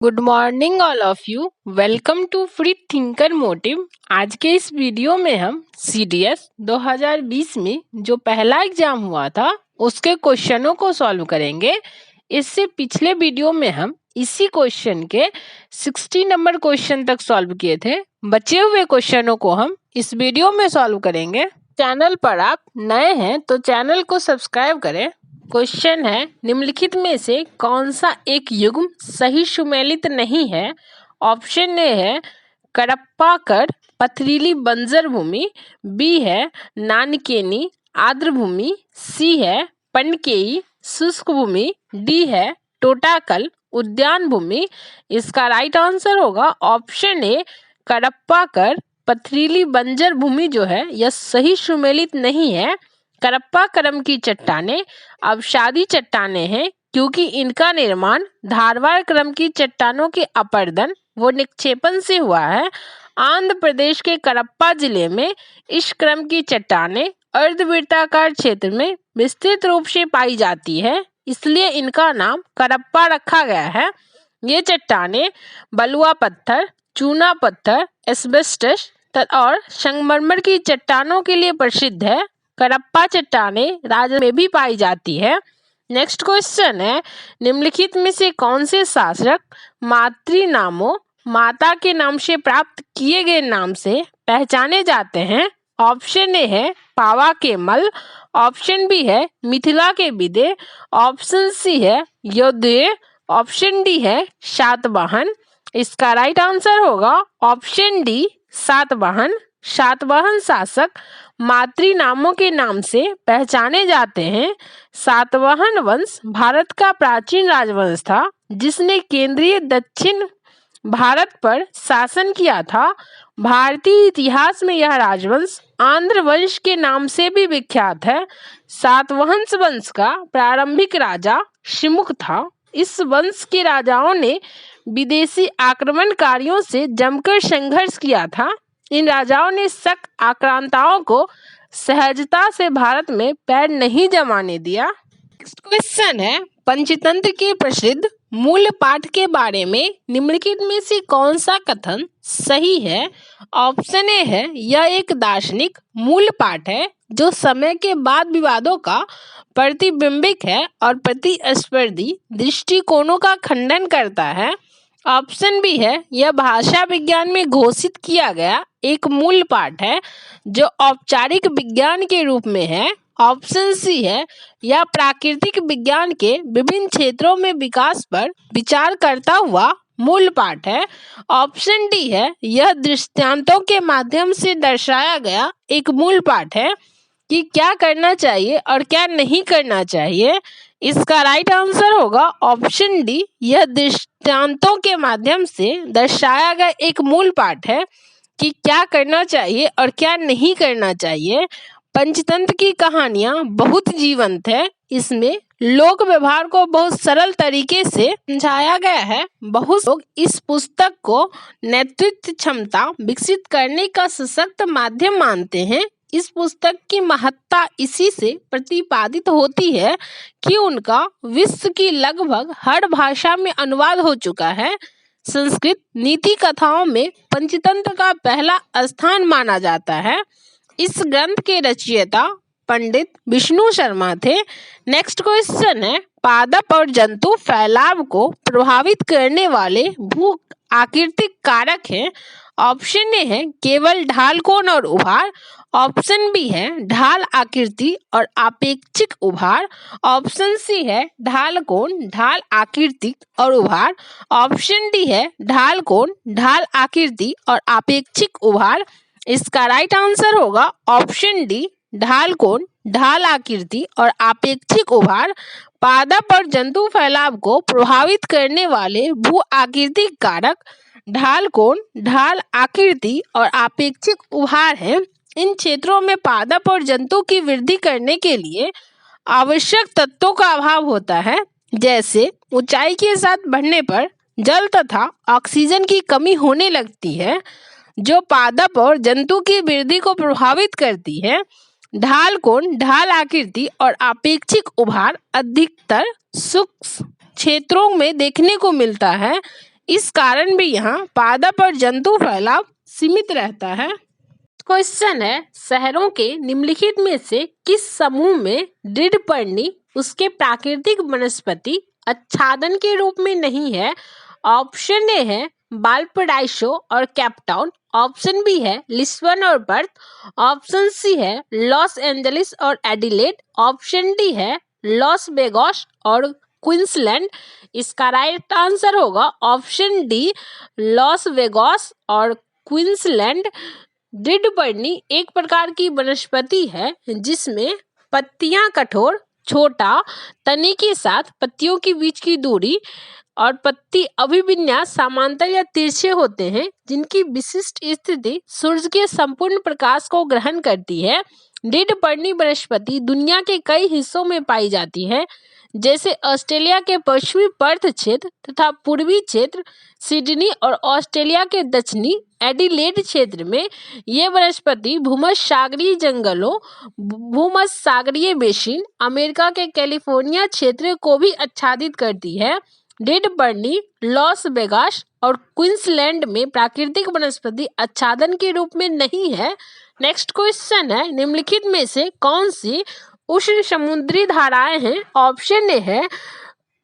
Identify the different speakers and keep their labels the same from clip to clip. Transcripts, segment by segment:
Speaker 1: Good morning all of you. Welcome to free thinker motive. आज के इस video में हम सीडीएस 2020 में जो पहला एग्जाम हुआ था उसके क्वेश्चनों को सॉल्व करेंगे। इससे पिछले वीडियो में हम इसी क्वेश्चन के 60 नंबर क्वेश्चन तक सॉल्व किए थे। बचे हुए क्वेश्चनों को हम इस वीडियो में सॉल्व करेंगे। चैनल पर आप नए हैं तो चैनल को सब्सक्राइब करें। क्वेश्चन है, निम्नलिखित में से कौन सा एक युग्म सही सुमेलित नहीं है? ऑप्शन ए है कडप्पाकर पथरीली बंजर भूमि, बी है नानकेनी आर्द्र भूमि, सी है पनकेई शुष्क भूमि, डी है टोटाकल उद्यान भूमि। इसका राइट आंसर होगा ऑप्शन ए कडप्पाकर पथरीली बंजर भूमि जो है यह सही सुमेलित नहीं है। कडप्पा क्रम की चट्टानें अवसादी चट्टानें हैं क्योंकि इनका निर्माण धारवाड़ क्रम की चट्टानों के अपर्दन व निक्षेपण से हुआ है। आंध्र प्रदेश के कडप्पा जिले में इस क्रम की चट्टानें अर्धवृत्ताकार क्षेत्र में विस्तृत रूप से पाई जाती है, इसलिए इनका नाम कडप्पा रखा गया है। ये चट्टानें बलुआ पत्थर, चूना पत्थर, एस्बेस्टस और संगमरमर की चट्टानों के लिए प्रसिद्ध है। कडप्पा चट्टानें राज्य में भी पाई जाती है। नेक्स्ट क्वेश्चन है, निम्नलिखित में से कौन से शासक मातृनामों माता के नाम से प्राप्त किए गए नाम से पहचाने जाते हैं? ऑप्शन ए है पावा के मल, ऑप्शन बी है मिथिला के विदे, ऑप्शन सी है योद्धे, ऑप्शन डी है सातवाहन। इसका राइट आंसर होगा ऑप्शन डी सातवाहन। सातवाहन शासक मातृनामों के नाम से पहचाने जाते हैं। सातवाहन वंश भारत का प्राचीन राजवंश था जिसने केंद्रीय दक्षिण भारत पर शासन किया था। भारतीय इतिहास में यह राजवंश आंध्र वंश के नाम से भी विख्यात है। सातवाहन वंश का प्रारंभिक राजा शिमुख था। इस वंश के राजाओं ने विदेशी आक्रमणकारियों से जमकर संघर्ष किया था। इन राजाओं ने शक आक्रांताओं को सहजता से भारत में पैर नहीं जमाने दिया। नेक्स्ट क्वेश्चन है, पंचतंत्र के प्रसिद्ध मूल पाठ के बारे में निम्नलिखित में से कौन सा कथन सही है? ऑप्शन ए है यह एक दार्शनिक मूल पाठ है जो समय के बाद विवादों का प्रतिबिंबिक है और प्रतिस्पर्धी दृष्टिकोणों का खंडन करता है। ऑप्शन बी है यह भाषा विज्ञान में घोषित किया गया एक मूल पाठ है जो औपचारिक विज्ञान के रूप में है। ऑप्शन सी है यह प्राकृतिक विज्ञान के विभिन्न क्षेत्रों में विकास पर विचार करता हुआ मूल पाठ है। ऑप्शन डी है यह दृष्टांतों के माध्यम से दर्शाया गया एक मूल पाठ है कि क्या करना चाहिए और क्या नहीं करना चाहिए। इसका राइट आंसर होगा ऑप्शन डी, यह दृष्टांतों के माध्यम से दर्शाया गया एक मूल पाठ है कि क्या करना चाहिए और क्या नहीं करना चाहिए। पंचतंत्र की कहानियां बहुत जीवंत है। इसमें लोक व्यवहार को बहुत सरल तरीके से समझाया गया है। बहुत लोग इस पुस्तक को नेतृत्व क्षमता विकसित करने का सशक्त माध्यम मानते हैं। इस पुस्तक की महत्ता इसी से प्रतिपादित होती है कि उनका विश्व की लगभग हर भाषा में अनुवाद हो चुका है। संस्कृत नीति कथाओं में पंचतंत्र का पहला स्थान माना जाता है। इस ग्रंथ के रचयिता पंडित विष्णु शर्मा थे। नेक्स्ट क्वेश्चन है, पादप और जंतु फैलाव को प्रभावित करने वाले भू आकृतिक कारक हैं। ऑप्शन ए है केवल ढाल कोण और उभार, ऑप्शन बी है ढाल आकृति और आपेक्षिक उभार, ऑप्शन सी है ढाल कोण ढाल आकृति और उभार, ऑप्शन डी है ढाल कोण ढाल आकृति और आपेक्षिक उभार। इसका राइट आंसर होगा ऑप्शन डी, ढाल कोण ढाल आकृति और आपेक्षिक उभार। पादप और जंतु फैलाव को प्रभावित करने वाले भू आकृतिक कारक ढाल कोण ढाल आकृति और आपेक्षिक उभार है। इन क्षेत्रों में पादप और जंतु की वृद्धि करने के लिए आवश्यक तत्वों का अभाव होता है, जैसे ऊंचाई के साथ बढ़ने पर जल तथा ऑक्सीजन की कमी होने लगती है जो पादप और जंतु की वृद्धि को प्रभावित करती है। ढाल कोण ढाल आकृति और आपेक्षिक उभार अधिकतर शुष्क क्षेत्रों में देखने को मिलता है। इस कारण भी यहाँ पादप और जंतु फैलाव सीमित रहता है। क्वेश्चन है, शहरों के निम्नलिखित में से किस समूह में दृढ़ पर्णी उसके प्राकृतिक वनस्पति आच्छादन के रूप में नहीं है? ऑप्शन ए है वाल्पराइसो और केपटाउन, ऑप्शन बी है लिस्बन और पर्थ, ऑप्शन सी है लॉस एंजलिस और एडिलेड, ऑप्शन डी है लॉस वेगास और क्वींसलैंड। इसका राइट आंसर होगा ऑप्शन डी लॉस वेगास और क्वींसलैंड। दृढ़ पर्णी एक प्रकार की वनस्पति है जिसमें पत्तियां कठोर, छोटा, तने के साथ पत्तियों के बीच की दूरी और पत्ती अभिविन्यास समांतर या तिरछे होते हैं, जिनकी विशिष्ट स्थिति सूर्य के संपूर्ण प्रकाश को ग्रहण करती है। दृढ़ पर्णी वनस्पति दुनिया के कई हिस्सों में पाई जाती है, जैसे ऑस्ट्रेलिया के पश्चिमी पर्थ क्षेत्र तथा पूर्वी क्षेत्र, सिडनी और ऑस्ट्रेलिया के दक्षिणी एडिलेड क्षेत्र में ये वनस्पति भूमध्यसागरीय जंगलों, भूमध्यसागरीय बेसिन, अमेरिका के कैलिफोर्निया क्षेत्र को भी आच्छादित करती है। दृढ़ पर्णी लॉस वेगास और क्वींसलैंड में प्राकृतिक वनस्पति आच्छादन के रूप में नहीं है। नेक्स्ट क्वेश्चन है, निम्नलिखित में से कौन सी उष्ण समुद्री धाराएं हैं? ऑप्शन ए है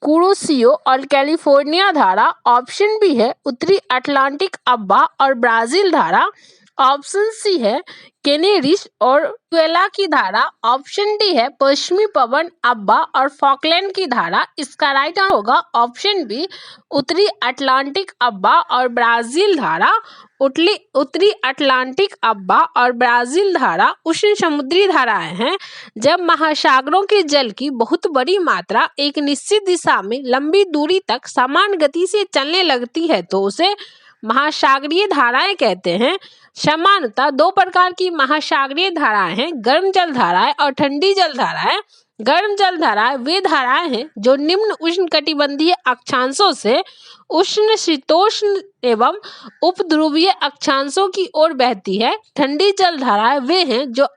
Speaker 1: कुरोशियो और कैलिफोर्निया धारा, ऑप्शन बी है उत्तरी अटलांटिक अब्बा और ब्राजील धारा, ऑप्शन सी है केनेरिस और वेनेजुएला की धारा, ऑप्शन डी है पश्चिमी पवन अब्बा और फॉकलैंड की धारा। इसका राइट आंसर होगा ऑप्शन बी उत्तरी अटलांटिक अब्बा और ब्राजील धारा। उत्तरी अटलांटिक अब्बा और ब्राजील धारा उष्ण समुद्री धाराएं हैं। जब महासागरों के जल की बहुत बड़ी मात्रा एक निश्चित दिशा में लंबी दूरी तक समान गति से चलने लगती है तो उसे महासागरीय धाराएं कहते हैं। सामान्यतः दो प्रकार की महासागरीय धाराएं हैं, गर्म जल धाराएं और ठंडी जल धाराएं। गर्म जल धाराएं वे धाराएं हैं जो निम्न उष्णकटिबंधीय अक्षांशों से उष्ण शीतोष्ण एवं उपध्रुवीय अक्षांशों की ओर बहती है। ठंडी जल धाराएं वे हैं जो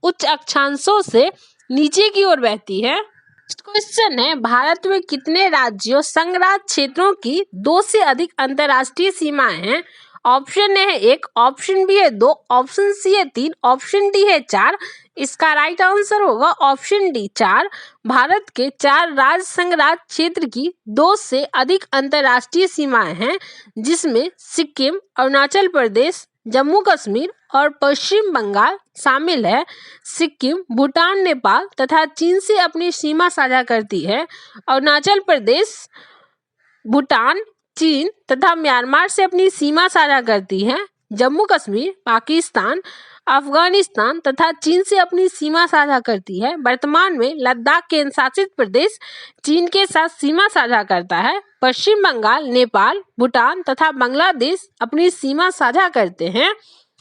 Speaker 1: उच्च अक्षांशों से नीचे की ओर बहती है। क्वेश्चन है, भारत में कितने राज्यों संघ राज्य क्षेत्रों की 2 से अधिक अंतर्राष्ट्रीय सीमाएं हैं? ऑप्शन ए है 1, ऑप्शन बी है 2, ऑप्शन सी है 3, ऑप्शन डी है 4। इसका राइट आंसर होगा ऑप्शन डी 4। भारत के 4 राज्य संघ राज्य क्षेत्र की 2 से अधिक अंतर्राष्ट्रीय सीमाएं हैं, जिसमें सिक्किम, अरुणाचल प्रदेश, जम्मू कश्मीर और पश्चिम बंगाल शामिल है। सिक्किम भूटान, नेपाल तथा चीन से अपनी सीमा साझा करती है। अरुणाचल प्रदेश भूटान, चीन तथा म्यांमार से अपनी सीमा साझा करती है। जम्मू कश्मीर पाकिस्तान, अफगानिस्तान तथा चीन से अपनी सीमा साझा करती है। वर्तमान में लद्दाख केंद्र शासित प्रदेश चीन के साथ सीमा साझा करता है। पश्चिम बंगाल, नेपाल, भूटान तथा बांग्लादेश अपनी सीमा साझा करते हैं।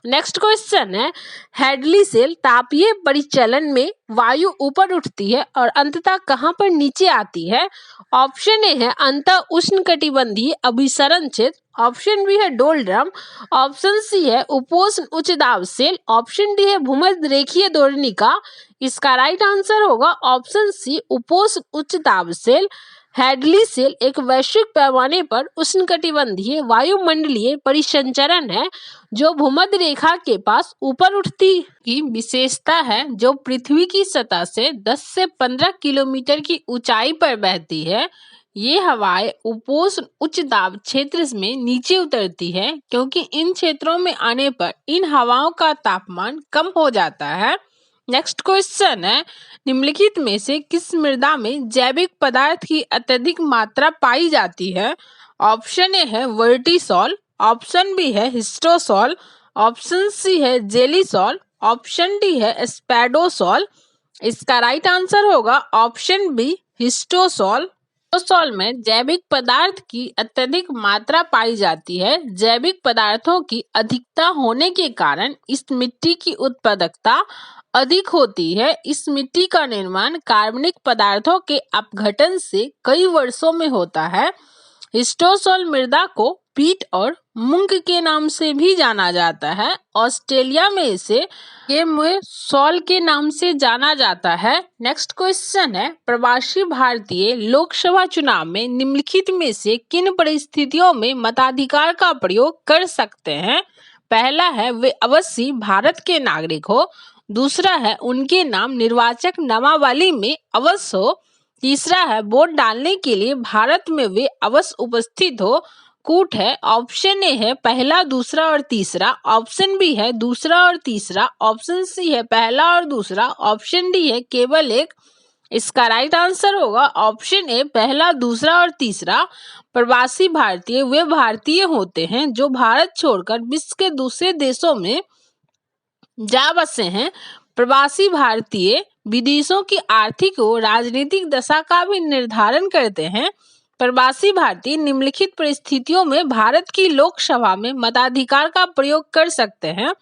Speaker 1: नेक्स्ट क्वेश्चन है, हैडली सेल तापीय परिचलन में वायु ऊपर उठती है और अंततः कहां पर नीचे आती है? ऑप्शन ए है अंत उष्णकटिबंधीय अभिसरण क्षेत्र, ऑप्शन बी है डोलड्रम, ऑप्शन सी है उपोष्ण उच्च दाब सेल, ऑप्शन डी है भूमध्य रेखीय द्रोणिका। इसका राइट आंसर होगा ऑप्शन सी उपोष्ण उच्च दाब सेल। हैडली सेल एक वैश्विक पैमाने पर उष्णकटिबंधीय वायुमंडलीय परिसंचरण है जो भूमध्य रेखा के पास ऊपर उठती की विशेषता है, जो पृथ्वी की सतह से 10 से 15 किलोमीटर की ऊंचाई पर बहती है। ये हवाएं उपोष्ण उच्च दाब क्षेत्र में नीचे उतरती है, क्योंकि इन क्षेत्रों में आने पर इन हवाओं का तापमान कम हो जाता है। नेक्स्ट क्वेश्चन है, निम्नलिखित में से किस मृदा में जैविक पदार्थ की अत्यधिक मात्रा पाई जाती है? ऑप्शन ए है वर्टिसॉल, ऑप्शन बी है हिस्टोसॉल, ऑप्शन सी है जेलीसॉल, ऑप्शन डी है स्पैडोसॉल। इसका राइट आंसर होगा ऑप्शन बी हिस्टोसॉल। हिस्टोसॉल में जैविक पदार्थ की अत्यधिक मात्रा पाई जाती है। जैविक पदार्थों की अधिकता होने के कारण इस मिट्टी की उत्पादकता अधिक होती है। इस मिट्टी का निर्माण कार्बनिक पदार्थों के अपघटन से कई वर्षों में होता है। हिस्टोसोल मृदा को पीट और मूंग के नाम से भी जाना जाता है। ऑस्ट्रेलिया में इसे सॉल के नाम से जाना जाता है। नेक्स्ट क्वेश्चन है, प्रवासी भारतीय लोकसभा चुनाव में निम्नलिखित में से किन परिस्थितियों में मताधिकार का प्रयोग कर सकते हैं? पहला है, वे अवश्य भारत के नागरिक हो। दूसरा है, उनके नाम निर्वाचक नामावली में अवश्य हो। तीसरा है, वोट डालने के लिए भारत में वे अवश्य उपस्थित हो। कूट है, ऑप्शन ए है पहला, दूसरा और तीसरा। ऑप्शन बी है दूसरा और तीसरा। ऑप्शन सी है पहला और दूसरा। ऑप्शन डी है केवल एक। इसका राइट आंसर होगा ऑप्शन ए, पहला, दूसरा और तीसरा। प्रवासी भारतीय वे भारतीय होते हैं जो भारत छोड़कर विश्व के दूसरे देशों में जा बसे हैं। प्रवासी भारतीय विदेशों की आर्थिक और राजनीतिक दशा का भी निर्धारण करते हैं। प्रवासी भारतीय निम्नलिखित परिस्थितियों में भारत की लोकसभा में मताधिकार का प्रयोग कर सकते हैं।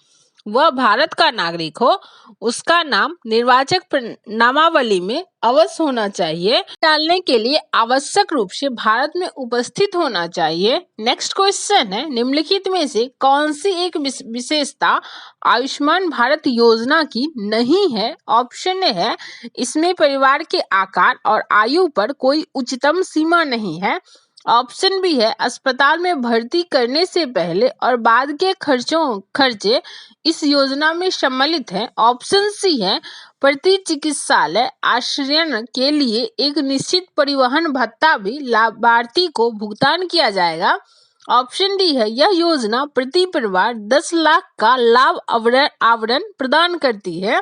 Speaker 1: वह भारत का नागरिक हो, उसका नाम निर्वाचक नामावली में अवश्य होना चाहिए, डालने के लिए आवश्यक रूप से भारत में उपस्थित होना चाहिए। नेक्स्ट क्वेश्चन है, निम्नलिखित में से कौन सी एक विशेषता आयुष्मान भारत योजना की नहीं है? ऑप्शन ए है, इसमें परिवार के आकार और आयु पर कोई उच्चतम सीमा नहीं है। ऑप्शन बी है, अस्पताल में भर्ती करने से पहले और बाद के खर्चे इस योजना में सम्मिलित हैं। ऑप्शन सी है, प्रति चिकित्सालय आश्रय के लिए एक निश्चित परिवहन भत्ता भी लाभार्थी को भुगतान किया जाएगा। ऑप्शन डी है, यह योजना प्रति परिवार 10 लाख का लाभ आवरण प्रदान करती है।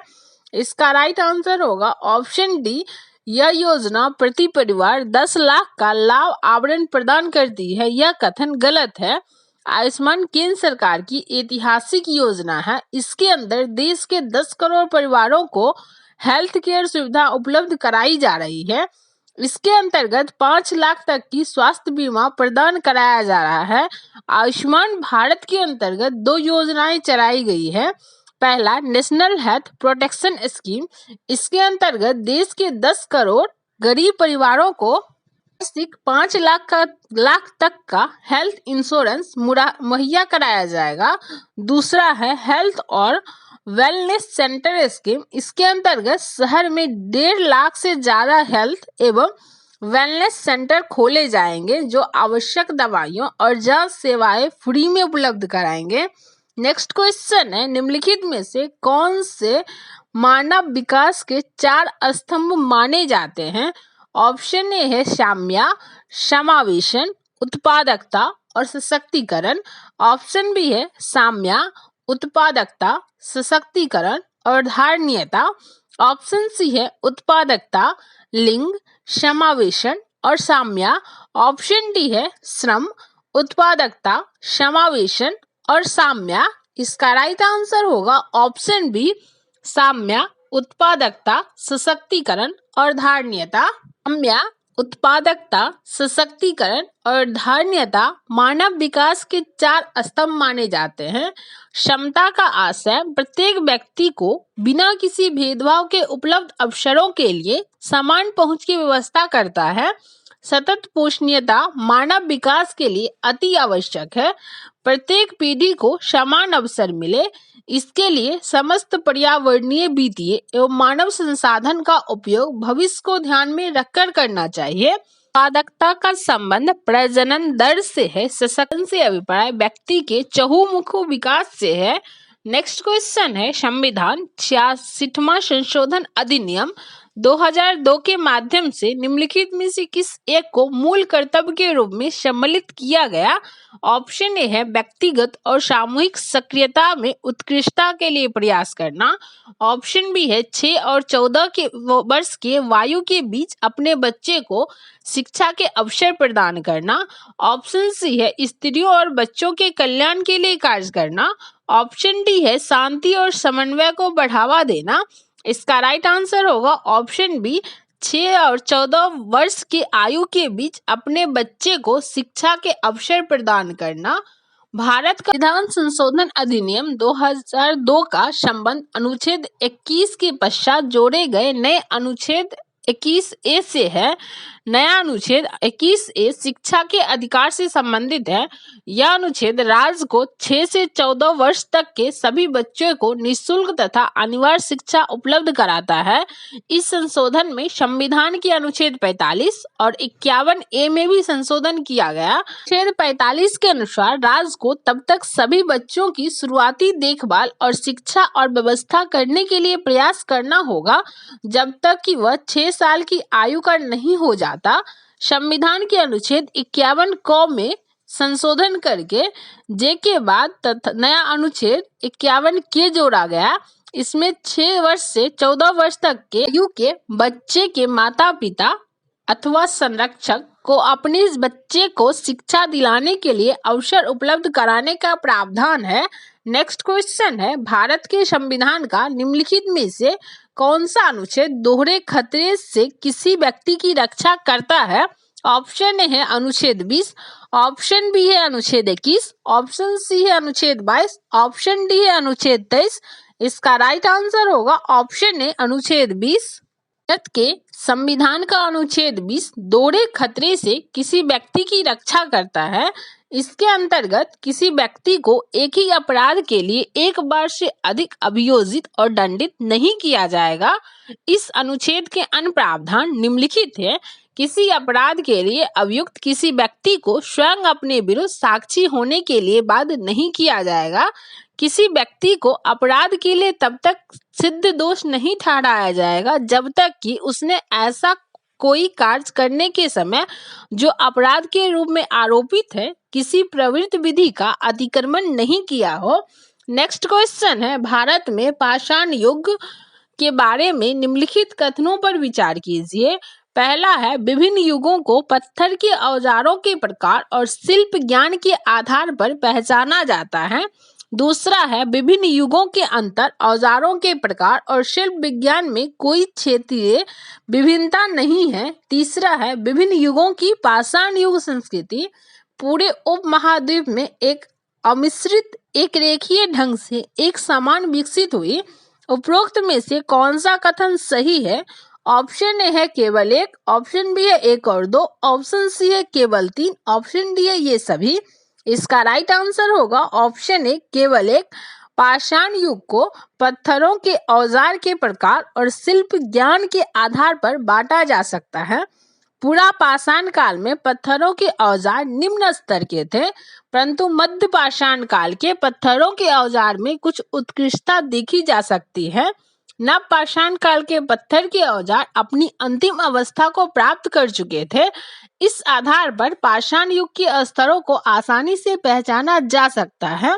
Speaker 1: इसका राइट आंसर होगा ऑप्शन डी, यह योजना प्रति परिवार 10 लाख का लाभ आवरण प्रदान करती है। यह कथन गलत है। आयुष्मान केंद्र सरकार की ऐतिहासिक योजना है। इसके अंदर देश के 10 करोड़ परिवारों को हेल्थ केयर सुविधा उपलब्ध कराई जा रही है। इसके अंतर्गत 5 लाख तक की स्वास्थ्य बीमा प्रदान कराया जा रहा है। आयुष्मान भारत के अंतर्गत 2 योजनाएं चलाई गई है। पहला, नेशनल हेल्थ प्रोटेक्शन स्कीम। इसके अंतर्गत देश के 10 करोड़ गरीब परिवारों को 5 लाख तक का हेल्थ इंश्योरेंस मुहैया कराया जाएगा। दूसरा है हेल्थ और वेलनेस सेंटर स्कीम। इसके अंतर्गत शहर में 1.5 लाख से ज्यादा हेल्थ एवं वेलनेस सेंटर खोले जाएंगे जो आवश्यक दवाइयों और जांच सेवाएं फ्री में उपलब्ध कराएंगे। नेक्स्ट क्वेश्चन है, निम्नलिखित में से कौन से मानव विकास के 4 स्तंभ माने जाते हैं? ऑप्शन ए है साम्य, समावेशन, उत्पादकता और सशक्तिकरण। ऑप्शन बी है साम्य, उत्पादकता, सशक्तिकरण और धारणीयता। ऑप्शन सी है उत्पादकता, लिंग, समावेशन और साम्य। ऑप्शन डी है श्रम, उत्पादकता, समावेशन और साम्य। इसका राइट आंसर होगा ऑप्शन बी, साम्य, उत्पादकता, सशक्तिकरण और धारणीयता। साम्य, उत्पादकता, सशक्तिकरण और धारणीयता मानव विकास के 4 स्तंभ माने जाते हैं। क्षमता का आशय प्रत्येक व्यक्ति को बिना किसी भेदभाव के उपलब्ध अवसरों के लिए समान पहुंच की व्यवस्था करता है। सतत पोषणीयता मानव विकास के लिए अति आवश्यक है। प्रत्येक पीढ़ी को समान अवसर मिले, इसके लिए समस्त पर्यावरणीय, वित्तीय एवं मानव संसाधन का उपयोग भविष्य को ध्यान में रखकर करना चाहिए। उत्पादकता का संबंध प्रजनन दर से है। सशक्तिकरण से अभिप्राय व्यक्ति के चहुमुख विकास से है। नेक्स्ट क्वेश्चन है, संविधान 66वां संशोधन अधिनियम 2002 के माध्यम से निम्नलिखित में से किस एक को मूल कर्तव्य के रूप में सम्मिलित किया गया? ऑप्शन ए है व्यक्तिगत और सामूहिक सक्रियता में उत्कृष्टता के लिए प्रयास करना। ऑप्शन बी है 6 और 14 के वर्ष के वायु के बीच अपने बच्चे को शिक्षा के अवसर प्रदान करना। ऑप्शन सी है स्त्रियों और बच्चों के कल्याण के लिए कार्य करना। ऑप्शन डी है शांति और समन्वय को बढ़ावा देना। इसका राइट आंसर होगा ऑप्शन बी, 6 और 14 वर्ष की आयु के बीच अपने बच्चे को शिक्षा के अवसर प्रदान करना। भारत का संविधान संशोधन अधिनियम 2002 का संबंध अनुच्छेद 21 के पश्चात जोड़े गए नए अनुच्छेद 21A से है। नया अनुच्छेद 21A शिक्षा के अधिकार से संबंधित है। यह अनुच्छेद राज्य को 6 से 14 वर्ष तक के सभी बच्चों को निःशुल्क तथा अनिवार्य शिक्षा उपलब्ध कराता है। इस संशोधन में संविधान के अनुच्छेद 45 और 51A में भी संशोधन किया गया। अनुच्छेद 45 के अनुसार राज्य को तब तक सभी बच्चों की शुरुआती देखभाल और शिक्षा और व्यवस्था करने के लिए प्रयास करना होगा जब तक कि वह 6 साल की आयु का नहीं हो जाता। संविधान के अनुच्छेद 51 क में संशोधन करके जे के बाद नया अनुच्छेद 51 के जोड़ा गया। इसमें 6 वर्ष से 14 वर्ष तक के आयु के बच्चे के माता पिता अथवा संरक्षक को अपने इस बच्चे को शिक्षा दिलाने के लिए अवसर उपलब्ध कराने का प्रावधान है। नेक्स्ट क्वेश्चन है, भारत के संविधान का निम्नलिखित में से कौन सा अनुच्छेद दोहरे खतरे से किसी व्यक्ति की रक्षा करता है? ऑप्शन ए है अनुच्छेद 20, ऑप्शन बी है अनुच्छेद 21, ऑप्शन सी है अनुच्छेद 22, ऑप्शन डी है अनुच्छेद 23। इसका राइट आंसर होगा ऑप्शन ए अनुच्छेद 20। भारत के संविधान का अनुच्छेद 20 दोहरे खतरे से किसी व्यक्ति की रक्षा करता है। इसके अंतर्गत किसी व्यक्ति को एक ही अपराध के लिए एक बार से अधिक अभियोजित और दंडित नहीं किया जाएगा। इस अनुच्छेद के अन्य प्रावधान निम्नलिखित है। किसी अपराध के लिए अभियुक्त किसी व्यक्ति को स्वयं अपने विरुद्ध साक्षी होने के लिए बाध्य नहीं किया जाएगा। किसी व्यक्ति को अपराध के लिए तब तक सिद्ध दोष नहीं ठहराया जाएगा जब तक कि उसने ऐसा कोई कार्य करने के समय जो अपराध के रूप में आरोपित है किसी प्रवृत्ति विधि का अतिक्रमण नहीं किया हो। नेक्स्ट क्वेश्चन है, भारत में पाषाण युग के बारे में निम्नलिखित कथनों पर विचार कीजिए। पहला है, विभिन्न युगों को पत्थर के औजारों के प्रकार और शिल्प ज्ञान के आधार पर पहचाना जाता है। दूसरा है, विभिन्न युगों के अंतर औजारों के प्रकार और शिल्प विज्ञान में कोई क्षेत्रीय विभिन्नता नहीं है। तीसरा है, विभिन्न युगों की पाषाण युग संस्कृति पूरे उपमहाद्वीप में एक अमिश्रित एक रेखीय ढंग से एक समान विकसित हुई। उपरोक्त में से कौन सा कथन सही है? ऑप्शन ए है केवल एक, ऑप्शन बी है 1 और 2, ऑप्शन सी है केवल 3, ऑप्शन डी है ये सभी। इसका राइट आंसर होगा ऑप्शन ए केवल एक। पाषाण युग को पत्थरों के औजार के प्रकार और शिल्प ज्ञान के आधार पर बांटा जा सकता है। पूरा पाषाण काल में पत्थरों के औजार निम्न स्तर के थे, परंतु मध्य पाषाण काल के पत्थरों के औजार में कुछ उत्कृष्टता देखी जा सकती है। नव पाषाण काल के पत्थर के औजार अपनी अंतिम अवस्था को प्राप्त कर चुके थे। इस आधार पर पाषाण युग के स्तरों को आसानी से पहचाना जा सकता है।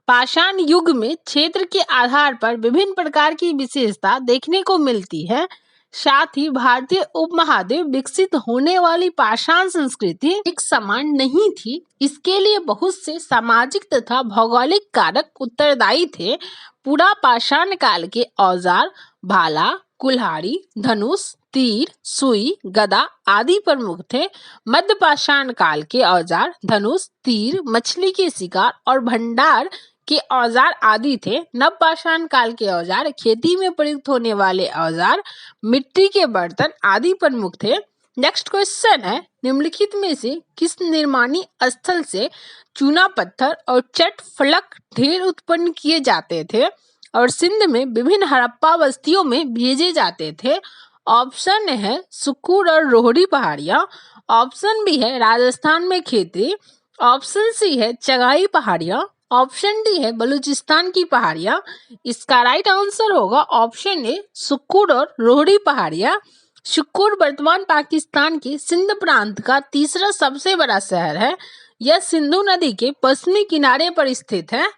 Speaker 1: पाषाण युग में क्षेत्र के आधार पर विभिन्न प्रकार की विशेषता देखने को मिलती है। साथ ही भारतीय उपमहाद्वीप विकसित होने वाली पाषाण संस्कृति एक समान नहीं थी। इसके लिए बहुत से सामाजिक तथा भौगोलिक कारक उत्तरदायी थे। पूरा पाषाण काल के औजार भाला, कुल्हाड़ी, धनुष, तीर, सुई, गदा आदि प्रमुख थे। मध्य पाषाण काल के औजार धनुष, तीर, मछली के शिकार और भंडार के औजार आदि थे। नव पाषाण काल के औजार खेती में प्रयुक्त होने वाले औजार, मिट्टी के बर्तन आदि प्रमुख थे। नेक्स्ट क्वेश्चन है, निम्नलिखित में से किस निर्माणी स्थल से चूना पत्थर और चट फलक ढेर उत्पन्न किए जाते थे और सिंध में विभिन्न हड़प्पा बस्तियों में भेजे जाते थे? ऑप्शन है सुकुर और रोहड़ी पहाड़ियां, ऑप्शन बी है राजस्थान में खेतरी, ऑप्शन सी है चगाई पहाड़ियां, ऑप्शन डी है बलूचिस्तान की पहाड़ियां। इसका राइट आंसर होगा ऑप्शन ए सुकुर और रोहड़ी पहाड़ियां। सुकुर वर्तमान पाकिस्तान के सिंध प्रांत का तीसरा सबसे बड़ा शहर है। यह सिंधु नदी के पश्चिमी किनारे पर स्थित है।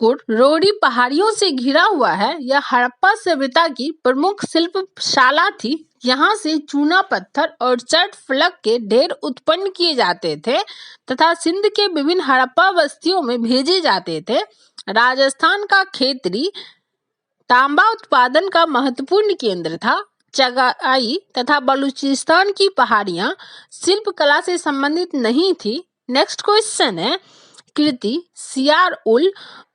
Speaker 1: रोहड़ी पहाड़ियों से घिरा हुआ है। यह हड़प्पा सभ्यता की प्रमुख शिल्पशाला थी। यहाँ से चूना पत्थर और चट फलक के ढेर उत्पन्न किए जाते थे तथा सिंध के विभिन्न हड़प्पा बस्तियों में भेजे जाते थे। राजस्थान का खेतरी तांबा उत्पादन का महत्वपूर्ण केंद्र था। चगाई तथा बलूचिस्तान की पहाड़ियां शिल्प कला से संबंधित नहीं थी। नेक्स्ट क्वेश्चन है, कृति सियार उल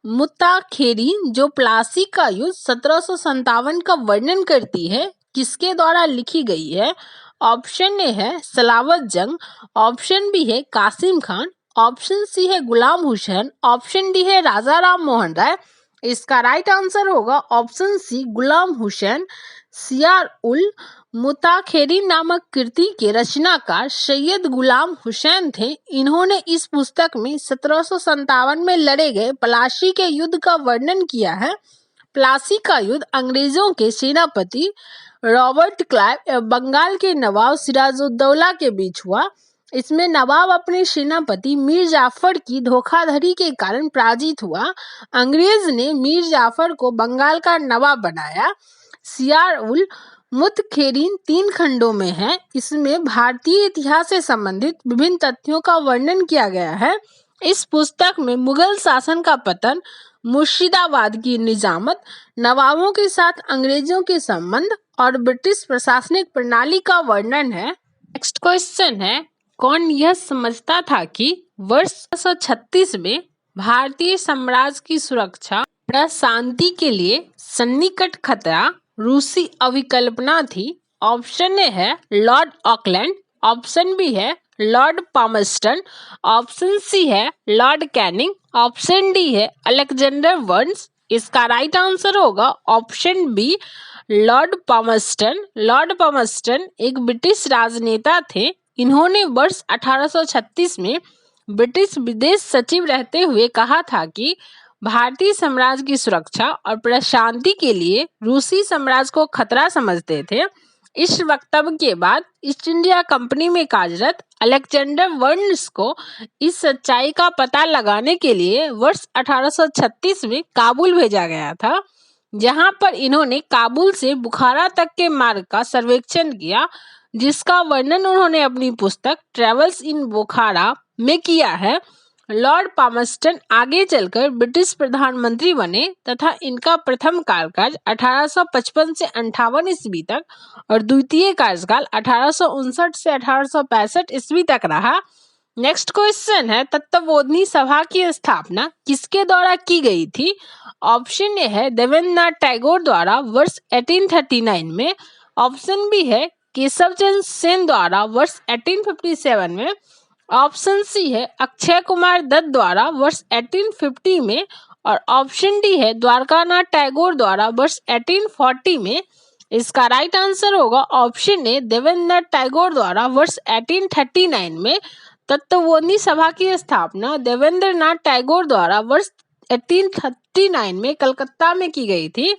Speaker 1: मुत्ताखेरी जो प्लासी का युद्ध 1757 का वर्णन करती है किसके द्वारा लिखी गई है? ऑप्शन ए है सलावत जंग, ऑप्शन बी है कासिम खान, ऑप्शन सी है गुलाम हुसैन, ऑप्शन डी है राजा राम मोहन राय। इसका राइट आंसर होगा ऑप्शन सी गुलाम हुसैन। सियार उल मुताखेरीन नामक कृति के रचनाकार सैयद गुलाम हुसैन थे। इन्होंने इस पुस्तक में 1757 में लड़े गए प्लासी के युद्ध का वर्णन किया है। प्लासी का युद्ध अंग्रेजों के सेनापति रॉबर्ट क्लाइव एवं बंगाल के नवाब सिराजुद्दौला के बीच हुआ। इसमें नवाब अपने सेनापति मीर जाफर की धोखाधड़ी के कारण पराजित हुआ। अंग्रेज ने मीर जाफर को बंगाल का नवाब बनाया। सियार उल मुतखेरीन 3 खंडों में है। इसमें भारतीय इतिहास से संबंधित विभिन्न तथ्यों का वर्णन किया गया है। इस पुस्तक में मुगल शासन का पतन, मुर्शिदाबाद की निजामत, नवाबों के साथ अंग्रेजों के संबंध और ब्रिटिश प्रशासनिक प्रणाली का वर्णन है। नेक्स्ट क्वेश्चन है, कौन यह समझता था कि वर्ष 1936 में भारतीय साम्राज्य की सुरक्षा व शांति के लिए सन्निकट खतरा रूसी अभिकल्पना थी। ऑप्शन ए है लॉर्ड ऑकलैंड, ऑप्शन बी है लॉर्ड पामस्टन, ऑप्शन सी है लॉर्ड कैनिंग, ऑप्शन डी है अलेक्जेंडर वंस। इसका राइट आंसर होगा option B Lord Palmerston. Lord Palmerston एक ब्रिटिश राजनेता थे। इन्होंने वर्ष 1836 में ब्रिटिश विदेश सचिव रहते हुए कहा था कि भारतीय साम्राज्य की सुरक्षा और प्रशांति के लिए रूसी साम्राज्य को खतरा समझते थे। इस वक्तव्य के बाद ईस्ट इंडिया कंपनी में कार्यरत अलेक्जेंडर वंस को इस सच्चाई का पता लगाने के लिए वर्ष 1836 में काबुल भेजा गया था, जहां पर इन्होंने काबुल से बुखारा तक के मार्ग का सर्वेक्षण किया, जिसका वर्णन उन्होंने अपनी पुस्तक ट्रेवल्स इन बुखारा में किया है। लॉर्ड पामस्टन आगे चलकर ब्रिटिश प्रधानमंत्री बने तथा इनका प्रथम कार्यकाल 1855 से 58 ईस्वी तक और द्वितीय कार्यकाल 1859 से 1865 ईस्वी तक रहा। नेक्स्ट क्वेश्चन है, तत्वबोधिनी सभा की स्थापना किसके द्वारा की गई थी? ऑप्शन ए है देवेंद्रनाथ टैगोर द्वारा वर्ष 1839 में, ऑप्शन बी है केशव चंद्र सेन द्वारा वर्ष 1857 में, ऑप्शन सी है अक्षय कुमार दत्त द्वारा वर्ष 1850 में और ऑप्शन डी है द्वारकानाथ टैगोर द्वारा वर्ष 1840 में। इसका राइट आंसर होगा ऑप्शन ए देवेंद्रनाथ टैगोर द्वारा वर्ष 1839 में। तत्वबोधिनी सभा की स्थापना देवेंद्रनाथ टैगोर द्वारा वर्ष 1839 में कलकत्ता में की गई थी।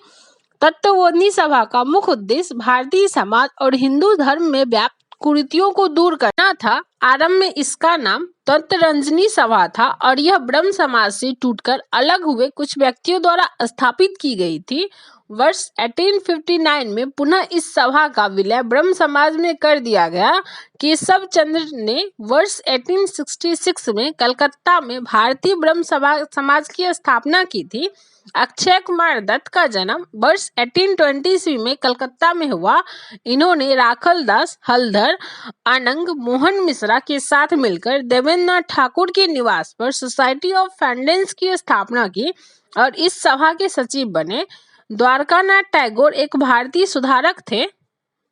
Speaker 1: तत्वबोधिनी सभा का मुख्य उद्देश्य भारतीय समाज और हिंदू धर्म में व्याप्त कुरीतियों को दूर करना था। आरंभ में इसका नाम तत्वरंजनी सभा था और यह ब्रह्म समाज से टूटकर अलग हुए कुछ व्यक्तियों द्वारा स्थापित की गई थी। वर्ष 1859 में पुनः इस सभा का विलय ब्रह्म समाज में कर दिया गया। केशव चंद्र ने वर्ष 1866 में कलकत्ता में भारतीय ब्रह्म समाज की स्थापना की थी। अक्षय कुमार दत्त का जन्म वर्ष 1820 ईस्वी में कलकत्ता में हुआ। इन्होंने राखल दास, हलधर, आनंद मोहन मिश्रा के साथ मिलकर देवेंद्रनाथ ठाकुर के निवास पर सोसाइटी ऑफ फ्रेंड्स की स्थापना की और इस सभा के सचिव बने। द्वारकानाथ टैगोर एक भारतीय सुधारक थे।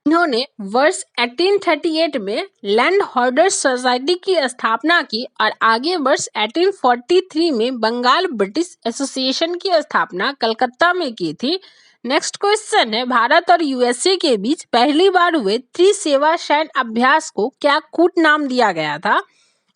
Speaker 1: इन्होंने वर्ष 1838 में लैंड होल्डर्स सोसाइटी की स्थापना की और आगे वर्ष 1843 में बंगाल ब्रिटिश एसोसिएशन की स्थापना कलकत्ता में की थी। नेक्स्ट क्वेश्चन है, भारत और यूएसए के बीच पहली बार हुए त्रिसेवा सैन्य अभ्यास को क्या कूट नाम दिया गया था?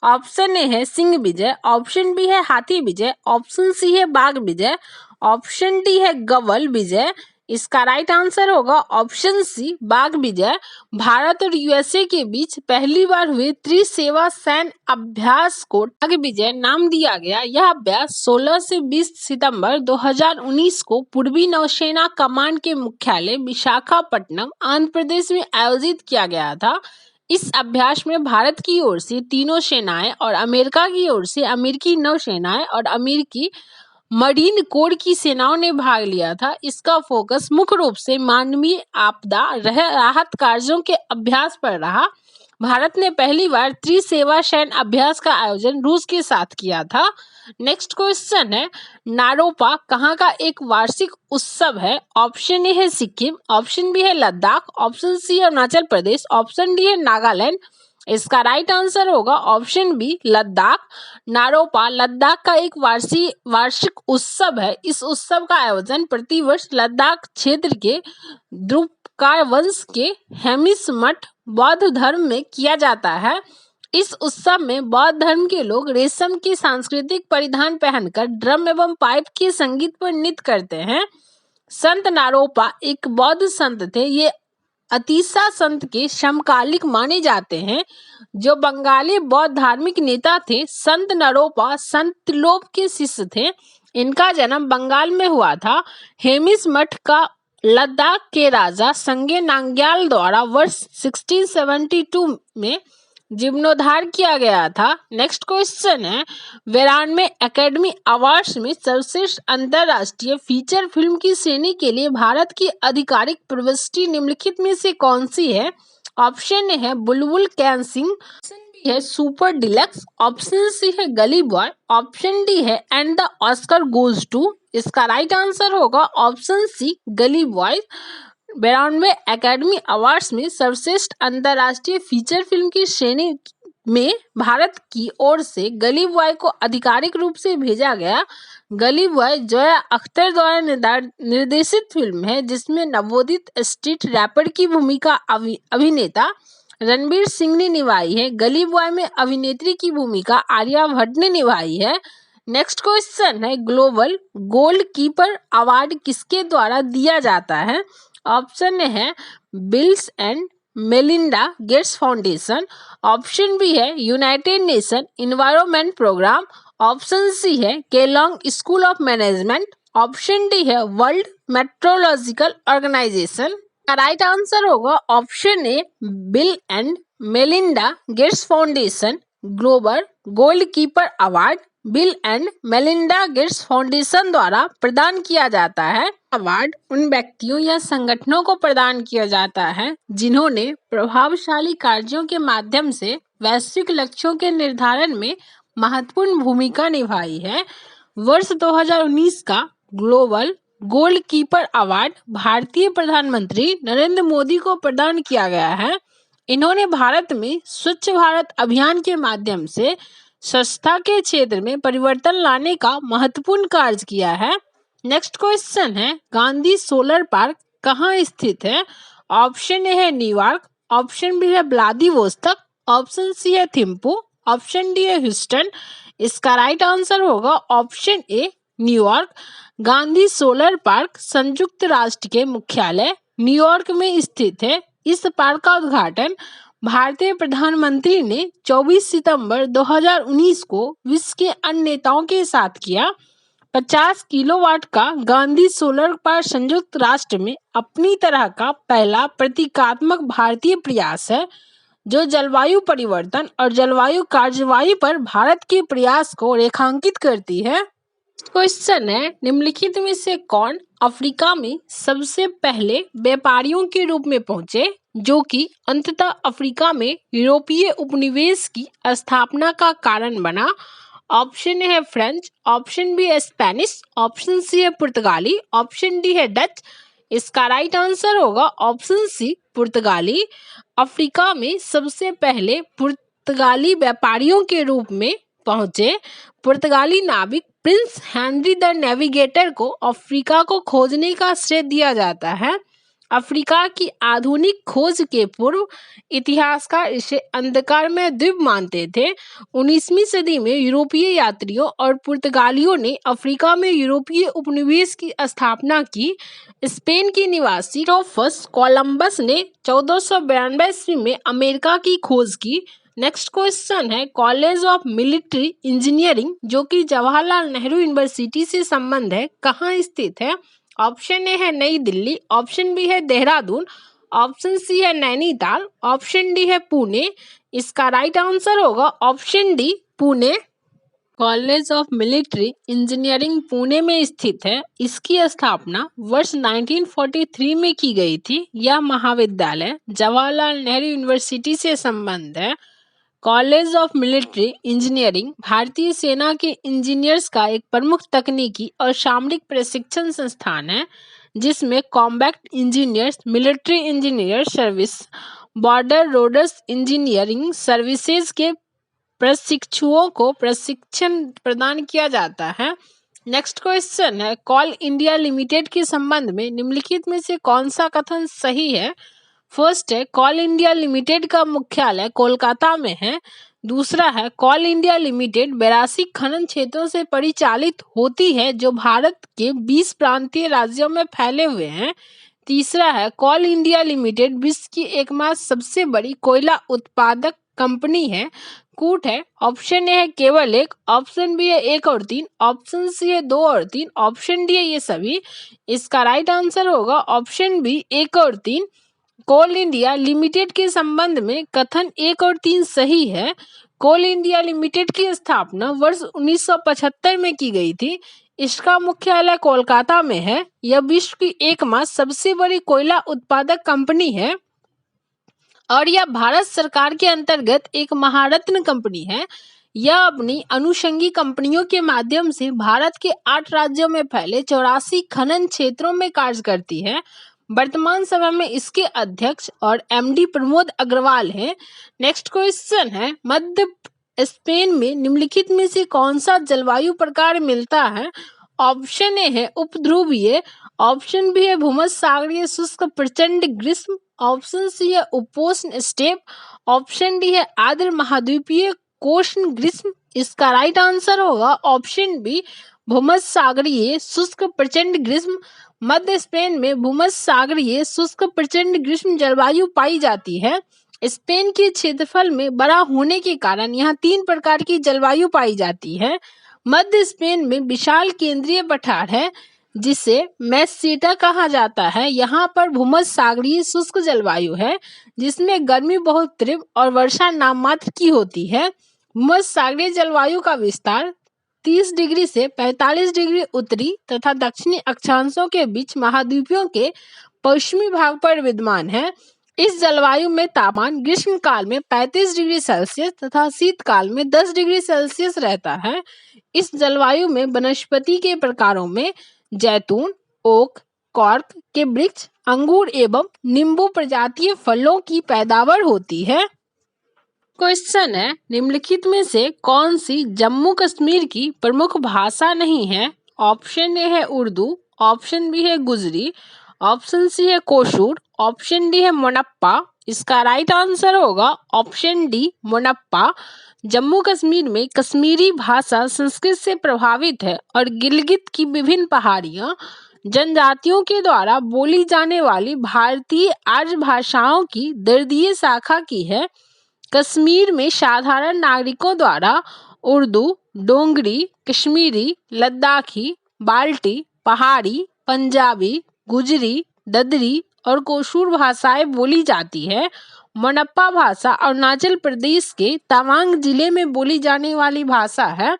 Speaker 1: ऑप्शन ए है सिंह विजय, ऑप्शन बी है हाथी विजय, ऑप्शन सी है बाघ विजय, ऑप्शन डी है गवल विजय। इसका राइट आंसर होगा ऑप्शन सी बाघ विजय। भारत और यूएसए के बीच पहली बार हुए त्रिसेवा सैन्य अभ्यास को बाघ विजय नाम दिया गया। यह अभ्यास 16 से 20 सितंबर 2019 को पूर्वी नौसेना कमान के मुख्यालय विशाखापट्टनम आंध्र प्रदेश में आयोजित किया गया था। इस अभ्यास में भारत की ओर से तीनों सेनाएं और अमेरिका की ओर से अमेरिकी नौसेनाएं और अमेरिकी मरीन कोर की सेनाओं ने भाग लिया था। इसका फोकस मुख्य रूप से मानवीय आपदा राहत कार्यों के अभ्यास पर रहा। भारत ने पहली बार त्रिसेवा सैन्य अभ्यास का आयोजन रूस के साथ किया था। नेक्स्ट क्वेश्चन है, नारोपा कहाँ का एक वार्षिक उत्सव है? ऑप्शन ए है सिक्किम, ऑप्शन बी है लद्दाख, ऑप्शन सी है अरुणाचल प्रदेश, ऑप्शन डी है नागालैंड। इसका राइट आंसर होगा ऑप्शन बी लद्दाख। नारोपा लद्दाख का एक वार्षिक उत्सव है। इस उत्सव का आयोजन प्रतिवर्ष लद्दाख क्षेत्र के ध्रुवकार वंश के हेमिस मठ बौद्ध धर्म में किया जाता है। इस उत्सव में बौद्ध धर्म के लोग रेशम के सांस्कृतिक परिधान पहनकर ड्रम एवं पाइप के संगीत पर नृत्य करते हैं। संत नारोपा एक बौद्ध संत थे। ये अतीसा संत के समकालिक माने जाते हैं, जो बंगाली बौद्ध धार्मिक नेता थे। संत नारोपा संत त्रिलोक के शिष्य थे। इनका जन्म बंगाल में हुआ था। हेमिस मठ का लद्दाख के राजा संगे नांग्याल द्वारा वर्ष 1672 में जीर्णोद्धार किया गया था। नेक्स्ट क्वेश्चन है, 92 एकेडमी अवार्ड्स में सर्वश्रेष्ठ अंतर्राष्ट्रीय फीचर फिल्म की श्रेणी के लिए भारत की आधिकारिक प्रविष्टि निम्नलिखित में से कौन सी है? ऑप्शन ए है Bulbul can sing, option B है सुपर डिलक्स, ऑप्शन सी है गली बॉय, ऑप्शन डी है and the Oscar goes to. इसका राइट आंसर होगा option C Gully boy. 92 academy awards में सर्वश्रेष्ठ अंतर्राष्ट्रीय फीचर फिल्म की श्रेणी में भारत की ओर से गली बॉय को आधिकारिक रूप से भेजा गया। गली बॉय जोया अख्तर द्वारा निर्देशित फिल्म है, जिसमें नवोदित स्ट्रीट रैपर की भूमिका अभिनेता रणवीर सिंह ने निभाई है। गली बॉय में अभिनेत्री की भूमिका आलिया भट्ट ने निभाई है। नेक्स्ट क्वेश्चन है, ग्लोबल गोलकीपर अवार्ड किसके द्वारा दिया जाता है? ऑप्शन ए है Bills and Melinda Gates foundation, option B है United Nation environment programme, option C है Kellogg school of management, option D है world meteorological organisation. Right answer होगा option A Bill and Melinda Gates foundation global goalkeeper award Bill and Melinda Gates foundation द्वारा प्रदान किया जाता है। Award उन व्यक्तियों या संगठनों को प्रदान किया जाता है जिन्होंने प्रभावशाली कार्यों के माध्यम से वैश्विक लक्ष्यों के निर्धारण में महत्वपूर्ण भूमिका निभाई है। वर्ष 2019 का ग्लोबल गोलकीपर अवार्ड भारतीय प्रधानमंत्री नरेंद्र मोदी को प्रदान किया गया है। इन्होंने भारत में स्वच्छ भारत अभियान के माध्यम से स्वच्छता के क्षेत्र में परिवर्तन लाने का महत्वपूर्ण कार्य किया है। नेक्स्ट क्वेश्चन है, गांधी सोलर पार्क कहाँ स्थित है? ऑप्शन ए है न्यूयॉर्क, ऑप्शन बी है व्लादिवोस्तोक, ऑप्शन सी है थिम्पू, ऑप्शन डी है ह्यूस्टन। इसका राइट आंसर होगा ऑप्शन ए न्यूयॉर्क। गांधी सोलर पार्क संयुक्त राष्ट्र के मुख्यालय न्यूयॉर्क में स्थित है। इस पार्क का उद्घाटन भारतीय प्रधानमंत्री ने 24 सितंबर 2019 को विश्व के अन्य नेताओं के साथ किया। 50 किलोवाट का गांधी सोलर पार्क संयुक्त राष्ट्र में अपनी तरह का पहला प्रतीकात्मक भारतीय प्रयास है, जो जलवायु परिवर्तन और जलवायु कार्यवाही पर भारत के प्रयास को रेखांकित करती है। क्वेश्चन है, निम्नलिखित में से कौन अफ्रीका में सबसे पहले व्यापारियों के रूप में पहुंचे, जो कि अंततः अफ्रीका में यूरोपीय उपनिवेश की स्थापना का कारण बना? ऑप्शन ए है फ्रेंच, ऑप्शन बी है स्पेनिश, ऑप्शन सी है पुर्तगाली, ऑप्शन डी है डच। इसका राइट आंसर होगा ऑप्शन सी पुर्तगाली। अफ्रीका में सबसे पहले पुर्तगाली व्यापारियों के रूप में पहुंचे। पुर्तगाली नाविक प्रिंस हेनरी द नेविगेटर को अफ्रीका को खोजने का श्रेय दिया जाता है। अफ्रीका की आधुनिक खोज के पूर्व इतिहासकार इसे अंधकारमय द्वीप मानते थे। 19वीं सदी में यूरोपीय यात्रियों और पुर्तगालियों ने अफ्रीका में यूरोपीय उपनिवेश की स्थापना की। स्पेन के निवासी क्रिस्टोफर कोलंबस ने 1492 ईस्वी में अमेरिका की खोज की। नेक्स्ट क्वेश्चन है, कॉलेज ऑफ मिलिट्री इंजीनियरिंग जो कि जवाहरलाल नेहरू यूनिवर्सिटी से संबंध है, कहाँ स्थित है? ऑप्शन ए है नई दिल्ली, ऑप्शन बी है देहरादून, ऑप्शन सी है नैनीताल, ऑप्शन डी है पुणे। इसका राइट आंसर होगा option D Pune. College of military engineering Pune में स्थित है। इसकी स्थापना वर्ष 1943 में की गई थी। यह महाविद्यालय जवाहरलाल नेहरू यूनिवर्सिटी से संबद्ध है। कॉलेज ऑफ मिलिट्री इंजीनियरिंग भारतीय सेना के इंजीनियर्स का एक प्रमुख तकनीकी और सामरिक प्रशिक्षण संस्थान है, जिसमें combat engineers, military engineer service, border roads engineering services के प्रशिक्षुओं को प्रशिक्षण प्रदान किया जाता है। नेक्स्ट क्वेश्चन है, कॉल इंडिया लिमिटेड के संबंध में निम्नलिखित में से कौन सा कथन सही है? फर्स्ट है, कॉल इंडिया लिमिटेड का मुख्यालय कोलकाता में है। दूसरा है, कॉल इंडिया लिमिटेड 82 खनन क्षेत्रों से परिचालित होती है जो भारत के 20 प्रांतीय राज्यों में फैले हुए हैं। तीसरा है, कॉल इंडिया लिमिटेड विश्व की एकमात्र सबसे बड़ी कोयला उत्पादक कंपनी है। कूट है, ऑप्शन ए है केवल एक, ऑप्शन बी है 1 और 3, ऑप्शन सी है 2 और 3, ऑप्शन डी है ये सभी। इसका राइट आंसर होगा ऑप्शन बी 1 और 3। कोल इंडिया लिमिटेड के संबंध में कथन 1 और 3 सही है। कोल इंडिया लिमिटेड की स्थापना वर्ष 1975 में की गई थी। इसका मुख्यालय कोलकाता में है। यह विश्व की एकमात्र सबसे बड़ी कोयला उत्पादक कंपनी है और यह भारत सरकार के अंतर्गत एक महारत्न कंपनी है। यह अपनी अनुषंगी कंपनियों के माध्यम से भारत के 8 राज्यों में फैले 84 खनन क्षेत्रों में कार्य करती है। वर्तमान समय में इसके अध्यक्ष और एमडी प्रमोद अग्रवाल हैं। नेक्स्ट क्वेश्चन है, मध्य स्पेन में निम्नलिखित में से कौन सा जलवायु प्रकार मिलता है? ऑप्शन ए है उपध्रुवीय, ऑप्शन बी है भूमध्यसागरीय शुष्क प्रचंड ग्रीष्म, ऑप्शन सी है उपोष्ण स्टेप, ऑप्शन डी है आर्द्र महाद्वीपीय कोष्ण ग्रीष्म। इसका राइट आंसर होगा ऑप्शन बी भूमध्यसागरीय शुष्क प्रचंड ग्रीष्म। मध्य स्पेन में भूमध्यसागरीय शुष्क प्रचंड ग्रीष्म जलवायु पाई जाती है। स्पेन के क्षेत्रफल में बड़ा होने के कारण यहाँ 3 प्रकार की जलवायु पाई जाती है। मध्य स्पेन में विशाल केंद्रीय पठार है जिसे मेसेटा कहा जाता है। यहाँ पर भूमध्यसागरीय शुष्क जलवायु है जिसमें गर्मी बहुत तीव्र और वर्षा नाममात्र की होती है। भूमध्यसागरीय जलवायु का विस्तार 30 डिग्री से 45 डिग्री उत्तरी तथा दक्षिणी अक्षांशों के बीच महाद्वीपों के पश्चिमी भाग पर विद्यमान है। इस जलवायु में तापमान ग्रीष्म काल में 35 डिग्री सेल्सियस तथा शीतकाल में 10 डिग्री सेल्सियस रहता है। इस जलवायु में वनस्पति के प्रकारों में जैतून, ओक, कॉर्क के वृक्ष, अंगूर एवं नींबू प्रजातीय फलों की पैदावार होती है। क्वेश्चन है, निम्नलिखित में से कौन सी जम्मू कश्मीर की प्रमुख भाषा नहीं है? ऑप्शन ए है उर्दू, ऑप्शन बी है गुजरी, ऑप्शन सी है कोशूर, ऑप्शन डी है मोनप्पा। इसका राइट आंसर होगा ऑप्शन डी मोनप्पा। जम्मू कश्मीर में कश्मीरी भाषा संस्कृत से प्रभावित है और गिलगित की विभिन्न पहाड़ियां जनजातियों के द्वारा बोली जाने वाली भारतीय आर्य भाषाओं की दर्दीय शाखा की है। कश्मीर में साधारण नागरिकों द्वारा उर्दू, डोंगरी, कश्मीरी, लद्दाखी, बाल्टी, पहाड़ी, पंजाबी, गुजरी, ददरी और कोशूर भाषाएं बोली जाती है। मोनप्पा भाषा अरुणाचल प्रदेश के तवांग जिले में बोली जाने वाली भाषा है।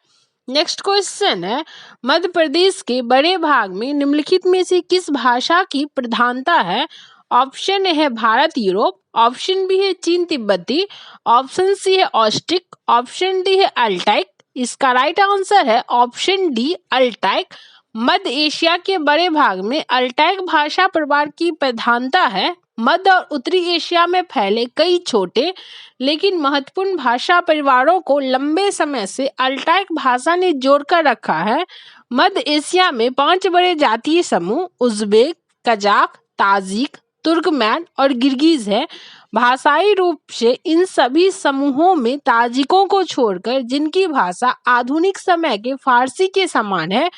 Speaker 1: नेक्स्ट क्वेश्चन है, मध्य प्रदेश के बड़े भाग में निम्नलिखित में से किस भाषा की प्रधानता है? ऑप्शन ए है भारत यूरोप, ऑप्शन बी है चीन तिब्बती, ऑप्शन सी है ऑस्ट्रिक, ऑप्शन डी है अल्टाइक। इसका राइट आंसर है ऑप्शन डी अल्टाइक। मध्य एशिया के बड़े भाग में अल्टाइक भाषा परिवार की प्रधानता है। मध्य और उत्तरी एशिया में फैले कई छोटे लेकिन महत्वपूर्ण भाषा परिवारों को लंबे समय से अल्टाइक भाषा ने जोड़कर रखा है। मध्य एशिया में 5 बड़े जातीय समूह उज़्बेक, कजाक, ताजिक, तुर्कमैन और किर्गिज है। भाषाई रूप से इन सभी समूहों में ताजिकों को छोड़कर जिनकी भाषा आधुनिक समय के फारसी के समान है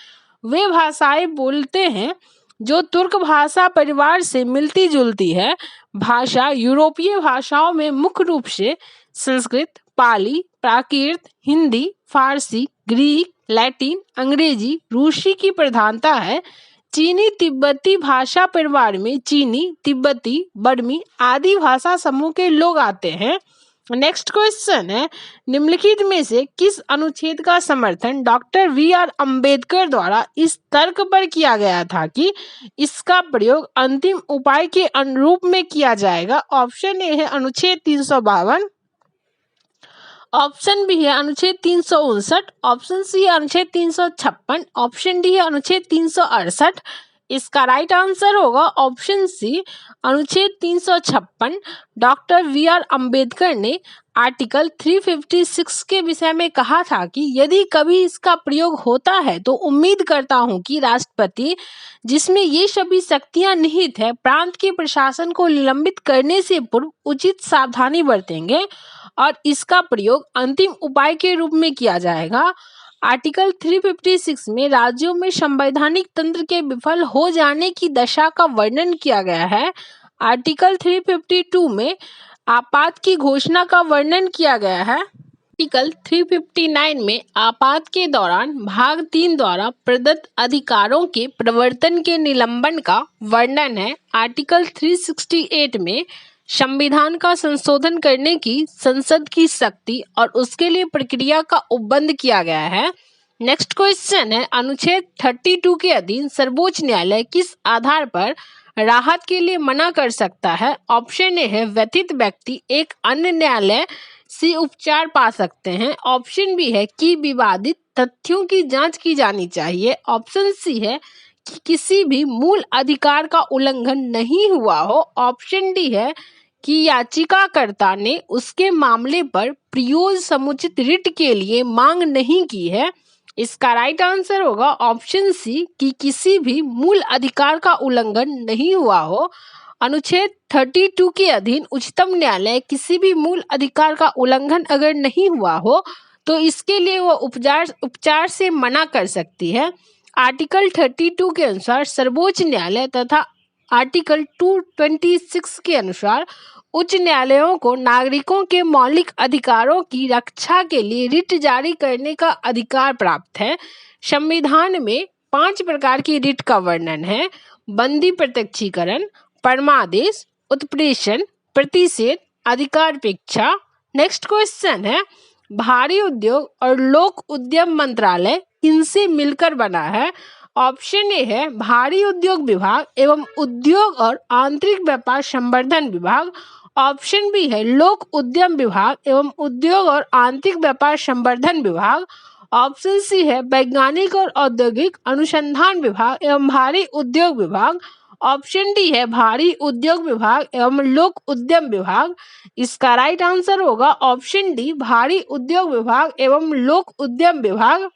Speaker 1: वे भाषाएं बोलते हैं जो तुर्क भाषा परिवार से मिलती जुलती है। भाषा यूरोपीय भाषाओं में मुख्य रूप से संस्कृत, पाली, प्राकृत, हिंदी, फारसी, ग्रीक, लैटिन, अंग्रेजी, रूसी की प्रधानता है। चीनी तिब्बती भाषा परिवार में चीनी, तिब्बती, बर्मी आदि भाषा समूह के लोग आते हैं। नेक्स्ट क्वेश्चन है, निम्नलिखित में से किस अनुच्छेद का समर्थन डॉक्टर वी.आर. अंबेडकर द्वारा इस तर्क पर किया गया था कि इसका प्रयोग अंतिम उपाय के अनुरूप में किया जाएगा? ऑप्शन ए है अनुच्छेद 352, ऑप्शन बी है अनुच्छेद 359, ऑप्शन सी है अनुच्छेद 356, ऑप्शन डी है अनुच्छेद 368। इसका राइट आंसर होगा ऑप्शन सी अनुच्छेद 356। Doctor V R. अंबेडकर ने आर्टिकल 356 के विषय में कहा था कि यदि कभी इसका प्रयोग होता है तो उम्मीद करता हूं कि राष्ट्रपति, जिसमें ये सभी शक्तियां निहित है, प्रांत के प्रशासन को निलंबित करने से पूर्व उचित सावधानी बरतेंगे और इसका प्रयोग अंतिम उपाय के रूप में किया जाएगा। आर्टिकल 356 में राज्यों में संवैधानिक तंत्र के विफल हो जाने की दशा का वर्णन किया गया है। आर्टिकल 352 में आपात की घोषणा का वर्णन किया गया है। आर्टिकल 359 में आपात के दौरान भाग 3 द्वारा प्रदत्त अधिकारों के प्रवर्तन के निलंबन का वर्णन है। आर्टिकल 368 में संविधान का संशोधन करने की संसद की शक्ति और उसके लिए प्रक्रिया का उपबंध किया गया है। नेक्स्ट क्वेश्चन है, अनुच्छेद 32 के अधीन सर्वोच्च न्यायालय किस आधार पर राहत के लिए मना कर सकता है? ऑप्शन ए है व्यथित व्यक्ति एक अन्य न्यायालय से उपचार पा सकते हैं, ऑप्शन बी है कि विवादित तथ्यों की जांच की जानी चाहिए, ऑप्शन सी है कि किसी भी मूल अधिकार का उल्लंघन नहीं हुआ हो, ऑप्शन डी है कि याचिकाकर्ता ने उसके मामले पर प्रयोज्य समुचित रिट के लिए मांग नहीं की है। इसका राइट आंसर होगा ऑप्शन सी कि किसी भी मूल अधिकार का उल्लंघन नहीं हुआ हो। अनुच्छेद 32 के अधीन उच्चतम न्यायालय किसी भी मूल अधिकार का उल्लंघन अगर नहीं हुआ हो तो इसके लिए वो उपचार से मना कर सकती है। आर्टिकल 32 के अनुसार सर्वोच्च न्यायालय तथा आर्टिकल 226 के अनुसार उच्च न्यायालयों को नागरिकों के मौलिक अधिकारों की रक्षा के लिए रिट जारी करने का अधिकार प्राप्त है। संविधान में 5 प्रकार की रिट का वर्णन है: बंदी प्रत्यक्षीकरण, परमादेश, उत्प्रेषण, प्रतिषेध, अधिकारपेक्षा। नेक्स्ट क्वेश्चन है, भारी उद्योग और लोक उद्यम मंत्रालय किनसे मिलकर बना है? ऑप्शन ए है भारी उद्योग विभाग एवं उद्योग और आंतरिक व्यापार संवर्धन विभाग, ऑप्शन बी है लोक उद्यम विभाग एवं उद्योग और आंतरिक व्यापार संवर्धन विभाग, ऑप्शन सी है वैज्ञानिक और औद्योगिक अनुसंधान विभाग एवं भारी उद्योग विभाग, ऑप्शन डी है भारी उद्योग विभाग एवं लोक उद्यम विभाग। इसका राइट आंसर होगा ऑप्शन डी भारी उद्योग विभाग एवं लोक उद्यम विभाग।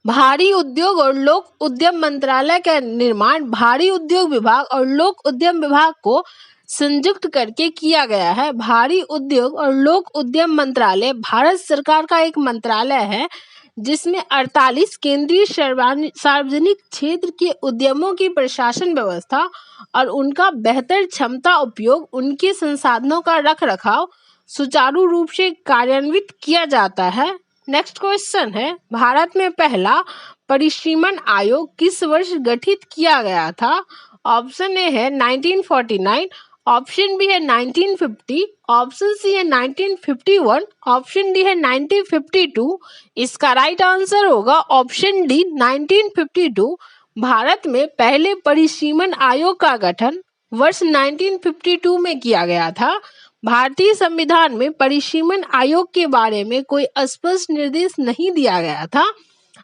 Speaker 1: भारी उद्योग और लोक उद्यम मंत्रालय का निर्माण भारी उद्योग विभाग और लोक उद्यम विभाग को संयुक्त करके किया गया है। भारी उद्योग और लोक उद्यम मंत्रालय भारत सरकार का एक मंत्रालय है जिसमें 48 केंद्रीय सार्वजनिक क्षेत्र के उद्यमों की प्रशासन व्यवस्था और उनका बेहतर क्षमता उपयोग, उनके संसाधनों का रखरखाव सुचारू रूप से कार्यान्वित किया जाता है। नेक्स्ट क्वेश्चन है, भारत में पहला परिसीमन आयोग किस वर्ष गठित किया गया था? ऑप्शन ए है 1949, ऑप्शन बी है 1950, ऑप्शन सी है 1951, ऑप्शन डी है 1952। इसका राइट आंसर होगा ऑप्शन डी 1952। भारत में पहले परिसीमन आयोग का गठन वर्ष 1952 में किया गया था। भारतीय संविधान में परिसीमन आयोग के बारे में कोई स्पष्ट निर्देश नहीं दिया गया था।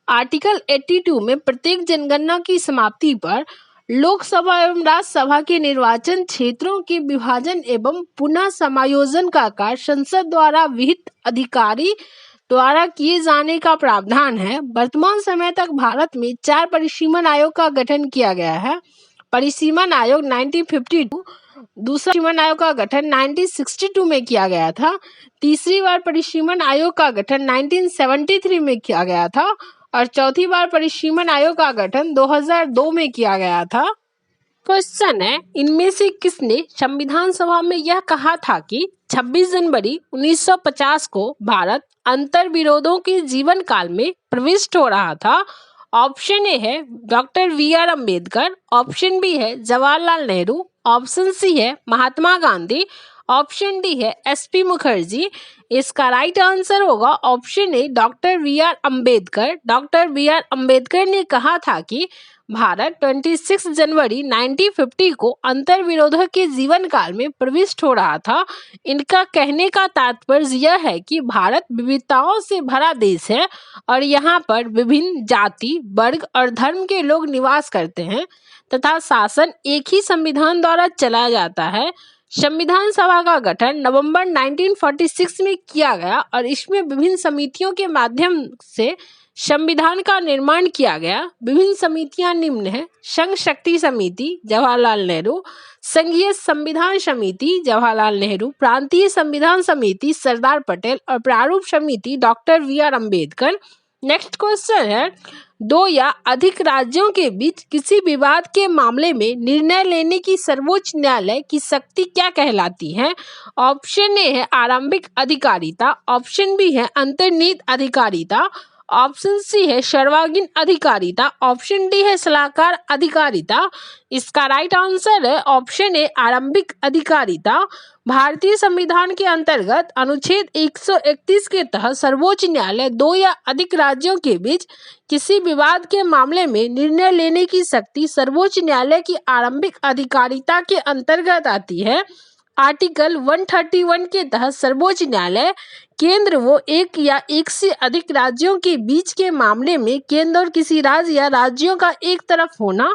Speaker 1: आर्टिकल 82 में प्रत्येक जनगणना की समाप्ति पर लोकसभा एवं राज्यसभा के निर्वाचन क्षेत्रों के विभाजन एवं पुनः समायोजन का कार्य संसद द्वारा विहित अधिकारी द्वारा किए जाने का प्रावधान है। वर्तमान समय तक भारत में 4 परिसीमन आयोग का गठन किया गया है। परिसीमन आयोग 1952, दूसरा परिसीमन आयोग का गठन 1962 में किया गया था, तीसरी बार परिसीमन आयोग का गठन 1973 में किया गया था और चौथी बार परिसीमन आयोग का गठन 2002 में किया गया था। क्वेश्चन है, इनमें से किसने संविधान सभा में यह कहा था कि 26 जनवरी 1950 को भारत अंतर विरोधों के जीवन काल में प्रविष्ट हो रहा था? ऑप्शन ए है doctor V R. Ambedkar, option B है जवाहरलाल नेहरू, ऑप्शन सी है महात्मा गांधी, ऑप्शन डी है एसपी मुखर्जी। इसका राइट आंसर होगा option A doctor B R Ambedkar. Doctor B R Ambedkar ने कहा था कि भारत 26 जनवरी 1950 को अंतर्विरोध के जीवन काल में प्रविष्ट हो रहा था। इनका कहने का तात्पर्य यह है कि भारत विविधताओं से भरा देश है और यहाँ पर विभिन्न जाति, वर्ग और धर्म के लोग निवास करते हैं तथा शासन एक ही संविधान द्वारा चलाया जाता है। संविधान सभा का गठन नवंबर 1946 में किया गया और इसमें विभिन्न समितियों के माध्यम से संविधान का निर्माण किया गया। विभिन्न समितियां निम्न है: संघ शक्ति समिति जवाहरलाल नेहरू, संघीय संविधान समिति जवाहरलाल नेहरू, प्रांतीय संविधान समिति सरदार पटेल और प्रारूप समिति doctor B R Ambedkar. Next question है, दो या अधिक राज्यों के बीच किसी विवाद के मामले में निर्णय लेने की सर्वोच्च न्यायालय की शक्ति क्या कहलाती है? ऑप्शन ए है आरंभिक अधिकारिता, ऑप्शन बी है अंतर्निहित अधिकारिता, ऑप्शन सी है सर्वांगीण अधिकारिता, ऑप्शन डी है सलाहकार अधिकारिता। इसका राइट आंसर है ऑप्शन ए आरंभिक अधिकारिता। भारतीय संविधान के अंतर्गत अनुच्छेद 131 के तहत सर्वोच्च न्यायालय दो या अधिक राज्यों के बीच किसी विवाद के मामले में निर्णय लेने की शक्ति सर्वोच्च न्यायालय की आरंभिक अधिकारिता के अंतर्गत आती है। आर्टिकल 131 के तहत सर्वोच्च न्यायालय केंद्र वो एक या एक से अधिक राज्यों के बीच के मामले में केंद्र और किसी राज्य या राज्यों का एक तरफ होना,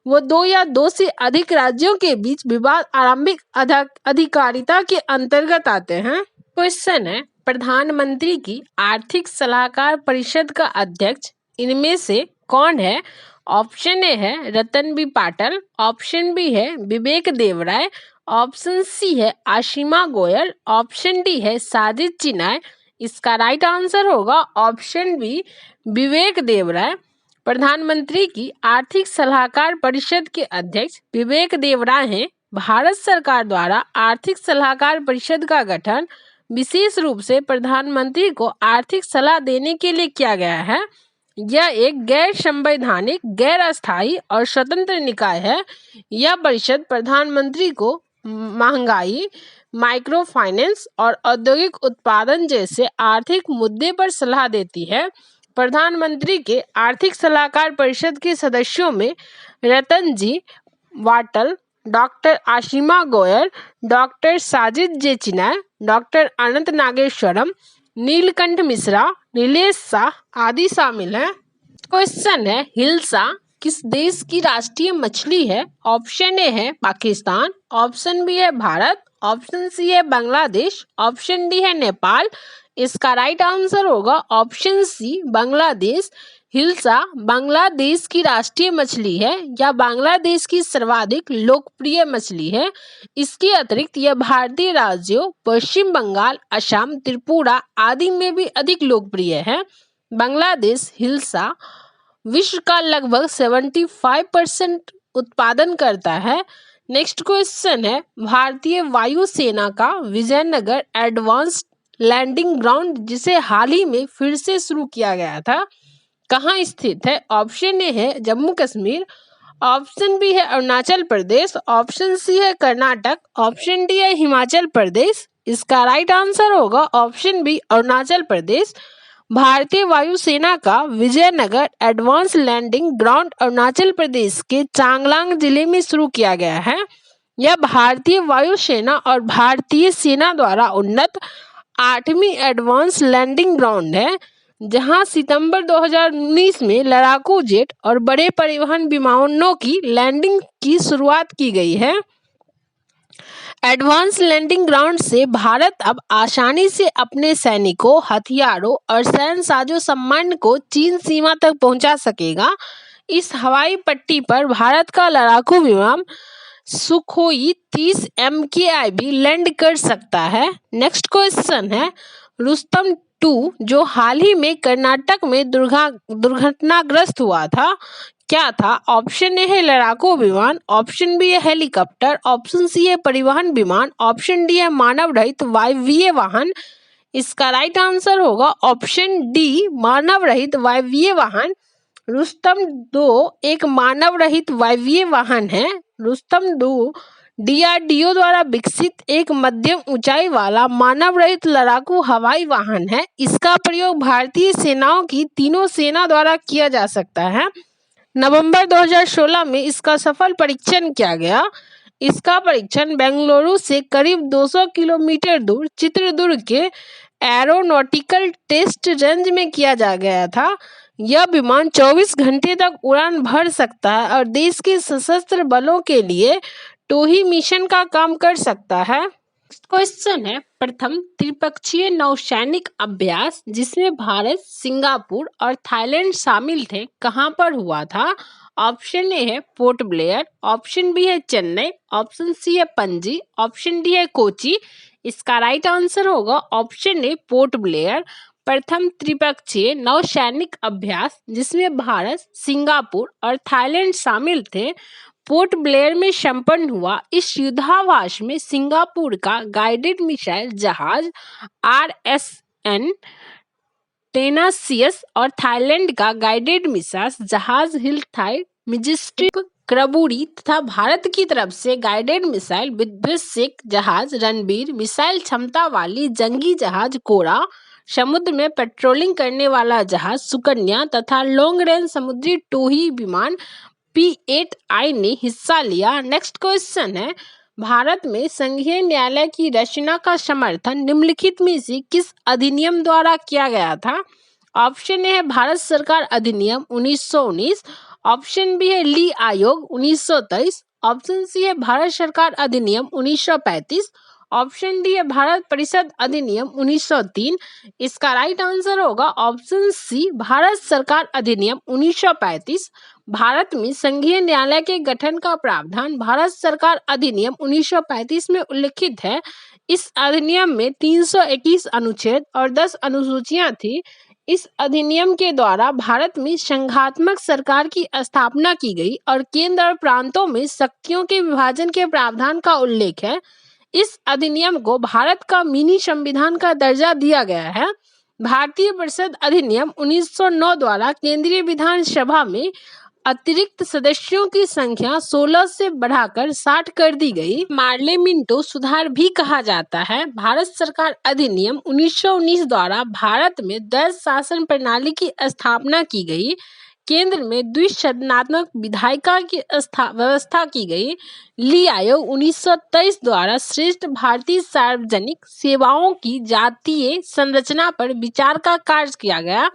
Speaker 1: वो दो या दो से अधिक राज्यों के बीच विवाद आरंभिक अधिकारिता के अंतर्गत आते हैं। क्वेश्चन है, प्रधानमंत्री की आर्थिक सलाहकार परिषद का अध्यक्ष इनमें से कौन है? ऑप्शन ए है रतन बी पाटिल, ऑप्शन बी है विवेक देवराय, ऑप्शन सी है आशिमा गोयल, ऑप्शन डी है साजिद चिनाय। इसका राइट आंसर होगा ऑप्शन बी विवेक देवराय। प्रधानमंत्री की आर्थिक सलाहकार परिषद के अध्यक्ष विवेक देवराय हैं। भारत सरकार द्वारा आर्थिक सलाहकार परिषद का गठन विशेष रूप से प्रधानमंत्री को आर्थिक सलाह देने के लिए किया गया है। यह एक गैर संवैधानिक, गैर अस्थायी और स्वतंत्र निकाय है। यह परिषद प्रधानमंत्री को महंगाई, माइक्रो फाइनेंस और औद्योगिक उत्पादन जैसे आर्थिक मुद्दे पर सलाह देती है। प्रधानमंत्री के आर्थिक सलाहकार परिषद के सदस्यों में रतन जी वाटल, डॉक्टर आशिमा गोयल, डॉक्टर साजिद जे चिनाय, डॉक्टर अनंत नागेश्वरम, नीलकंठ मिश्रा, नीलेश शाह आदि शामिल हैं। क्वेश्चन है, हिल्सा किस देश की राष्ट्रीय मछली है? ऑप्शन ए है पाकिस्तान, ऑप्शन बी है भारत, ऑप्शन सी है बांग्लादेश, ऑप्शन डी है नेपाल। इसका राइट आंसर होगा ऑप्शन सी बांग्लादेश। हिल्सा बांग्लादेश की राष्ट्रीय मछली है या बांग्लादेश की सर्वाधिक लोकप्रिय मछली है। इसके अतिरिक्त यह भारतीय राज्यों पश्चिम बंगाल, असम, त्रिपुरा आदि में भी अधिक लोकप्रिय है। बांग्लादेश हिल्सा विश्व का लगभग 75% उत्पादन करता है। नेक्स्ट क्वेश्चन है, भारतीय वायुसेना का विजयनगर एडवांस्ड लैंडिंग ग्राउंड जिसे हाल ही में फिर से शुरू किया गया था, कहाँ स्थित है? ऑप्शन ए है जम्मू कश्मीर, ऑप्शन बी है अरुणाचल प्रदेश, ऑप्शन सी है कर्नाटक, ऑप्शन डी है हिमाचल प्रदेश। इसका राइट आंसर होगा ऑप्शन बी अरुणाचल प्रदेश। भारतीय वायुसेना का Vijaynagar advance landing ground Arunachal Pradesh के चांगलांग जिले में शुरू किया गया है। यह भारतीय वायुसेना और भारतीय सेना द्वारा उन्नत 8वीं एडवांस लैंडिंग ग्राउंड है, जहां सितंबर 2019 में लड़ाकू जेट और बड़े परिवहन विमानों की लैंडिंग की शुरुआत की गई है। एडवांस लैंडिंग ग्राउंड से भारत अब आसानी से अपने सैनिकों, हथियारों और सैन्य साजो सामान को चीन सीमा तक पहुंचा सकेगा। इस हवाई पट्टी पर भारत का लड़ाकू विमान सुखोई 30 MKI भी लैंड कर सकता है। नेक्स्ट क्वेश्चन है, रुस्तम 2 जो हाल ही में कर्नाटक में दुर्घटनाग्रस्त हुआ था, क्या था? ऑप्शन ए है लड़ाकू विमान, ऑप्शन बी है हेलीकॉप्टर, ऑप्शन सी है परिवहन विमान, ऑप्शन डी है मानव रहित वायवीय वाहन। इसका राइट आंसर होगा ऑप्शन डी मानव रहित वायवीय वाहन। रुस्तम 2 एक मानव रहित वायवीय वाहन है। रुस्तम 2 डीआरडीओ द्वारा विकसित एक मध्यम ऊंचाई वाला मानव रहित लड़ाकू हवाई वाहन है। इसका प्रयोग भारतीय सेनाओं की तीनों सेना द्वारा किया जा सकता है। नवंबर 2016 में इसका सफल परीक्षण किया गया। इसका परीक्षण बेंगलुरु से करीब 200 किलोमीटर दूर चित्रदुर्ग के एरोनॉटिकल टेस्ट रेंज में किया जा गया था। यह विमान 24 घंटे तक उड़ान भर सकता है और देश के सशस्त्र बलों के लिए टोही मिशन का काम कर सकता है। क्वेश्चन है, प्रथम त्रिपक्षीय नौसैनिक अभ्यास जिसमें भारत, सिंगापुर और थाईलैंड शामिल थे, कहां पर हुआ था? ऑप्शन ए है पोर्ट ब्लेयर, ऑप्शन बी है चेन्नई, ऑप्शन सी है पणजी, ऑप्शन डी है कोची। इसका राइट आंसर होगा ऑप्शन ए पोर्ट ब्लेयर। प्रथम त्रिपक्षीय नौसैनिक अभ्यास जिसमें भारत, सिंगापुर और थाईलैंड शामिल थे, पोर्ट ब्लेयर में संपन्न हुआ। इस युद्धाभ्यास में सिंगापुर का गाइडेड मिसाइल जहाज RSN टेनासियस और थाईलैंड का गाइडेड मिसाइल जहाज हिलथाई मिजिस्ट्रिप क्रबुरी तथा भारत की तरफ से गाइडेड मिसाइल विध्वंसक जहाज रणबीर, मिसाइल क्षमता वाली जंगी जहाज कोरा, समुद्र में पेट्रोलिंग करने वाला जहाज सुकन्या तथा लॉन्ग रेंज समुद्री टोही विमान P-8I ने हिस्सा लिया। नेक्स्ट क्वेश्चन है, भारत में संघीय न्यायालय की रचना का समर्थन निम्नलिखित में से किस अधिनियम द्वारा किया गया था? ऑप्शन ए है भारत सरकार अधिनियम 1919, ऑप्शन बी है ली आयोग 1923, ऑप्शन सी है भारत सरकार अधिनियम 1935, ऑप्शन डी है भारत परिषद अधिनियम 1903। इसका राइट आंसर होगा ऑप्शन सी भारत सरकार अधिनियम 1935। भारत में संघीय न्यायालय के गठन का प्रावधान भारत सरकार अधिनियम 1935 में उल्लिखित है। इस अधिनियम में 321 अनुच्छेद और 10 अनुसूचियां थी। इस अधिनियम के द्वारा भारत में संघात्मक सरकार की स्थापना की गई और केंद्र और प्रांतों में शक्तियों के विभाजन के प्रावधान का उल्लेख है। इस अधिनियम को भारत का मिनी संविधान का दर्जा दिया गया है। भारतीय परिषद अधिनियम 1909 द्वारा केंद्रीय विधानसभा में अतिरिक्त सदस्यों की संख्या 16 से बढ़ाकर 60 कर दी गई। पार्लियामेंटो सुधार भी कहा जाता है। भारत सरकार अधिनियम 1919 द्वारा भारत में द्वैध शासन प्रणाली की स्थापना की गई। केंद्र में द्विसदनात्मक विधायिका की व्यवस्था की गई। ली आयोग 1923 द्वारा श्रेष्ठ भारतीय सार्वजनिक सेवाओं की जातीय संरचना पर विचार का कार्य किया गया।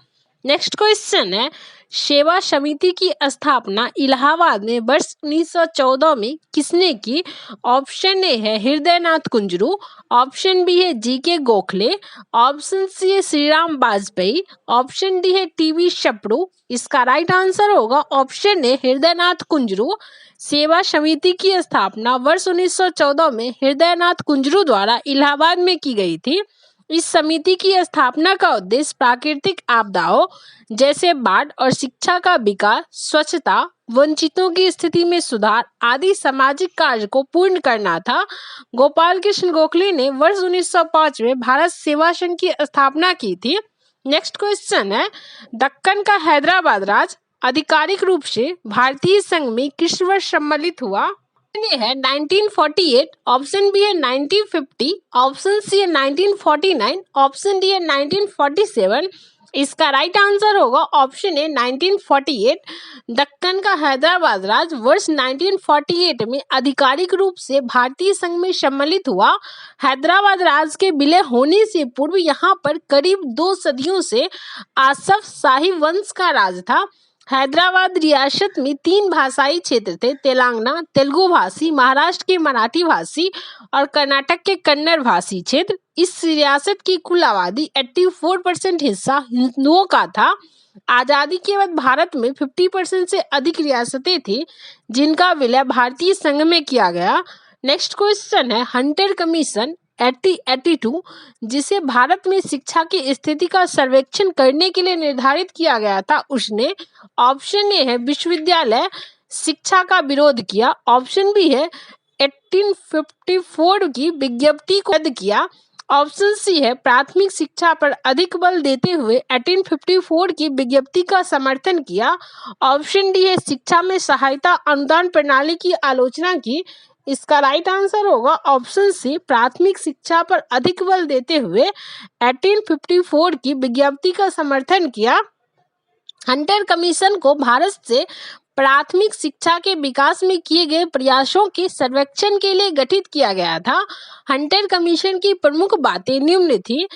Speaker 1: नेक्स्ट क्वेश्चन है, सेवा समिति की स्थापना इलाहाबाद में वर्ष 1914 में किसने की? ऑप्शन ए है हृदयनाथ कुंजरू, ऑप्शन बी है जीके गोखले, ऑप्शन सी है श्रीराम वाजपेयी, ऑप्शन डी है टीवी शपरू। इसका राइट आंसर होगा ऑप्शन ए हृदयनाथ कुंजरू। सेवा समिति की स्थापना वर्ष 1914 में हृदयनाथ कुंजरू द्वारा इलाहाबाद में की गई थी। इस समिति की स्थापना का उद्देश्य प्राकृतिक आपदाओं जैसे बाढ़ और शिक्षा का विकास, स्वच्छता, वंचितों की स्थिति में सुधार आदि सामाजिक कार्य को पूर्ण करना था। गोपाल कृष्ण गोखले ने वर्ष 1905 में भारत सेवा संघ की स्थापना की थी। नेक्स्ट क्वेश्चन है, दक्कन का हैदराबाद राज आधिकारिक रूप से भारतीय संघ में किस वर्ष सम्मिलित हुआ? है 1948, ऑप्शन बी है 1950, ऑप्शन सी है 1949, ऑप्शन डी है 1947। इसका राइट आंसर होगा ऑप्शन ए 1948। दक्कन का हैदराबाद राज वर्ष 1948 में आधिकारिक रूप से भारतीय संघ में सम्मिलित हुआ। हैदराबाद राज के विलय होने से पूर्व यहाँ पर करीब 2 सदियों से आसफ शाही वंश का राज था। हैदराबाद रियासत में 3 भाषाई क्षेत्र थे, तेलंगाना तेलुगु भाषी, महाराष्ट्र के मराठी भाषी और कर्नाटक के कन्नड़ भाषी क्षेत्र। इस रियासत की कुल आबादी 84% हिस्सा हिंदुओं का था। आजादी के बाद भारत में 50% से अधिक रियासतें थी जिनका विलय भारतीय संघ में किया गया। नेक्स्ट क्वेश्चन है, हंटर कमीशन 1882 जिसे भारत में शिक्षा की स्थिति का सर्वेक्षण करने के लिए निर्धारित किया गया था, उसने ऑप्शन ए है विश्वविद्यालय शिक्षा का विरोध किया, ऑप्शन बी है 1854 की विज्ञप्ति को रद्द किया, ऑप्शन सी है प्राथमिक शिक्षा पर अधिक बल देते हुए 1854 की विज्ञप्ति का समर्थन किया, ऑप्शन डी है शिक्षा में सहायता अनुदान प्रणाली की आलोचना की। इसका राइट आंसर होगा ऑप्शन सी, प्राथमिक शिक्षा पर अधिक बल देते हुए 1854 की विज्ञप्ति का समर्थन किया। हंटर कमीशन को भारत से प्राथमिक शिक्षा के विकास में किए गए प्रयासों के सर्वेक्षण के लिए गठित किया गया था। हंटर कमीशन की प्रमुख बातें निम्न थी: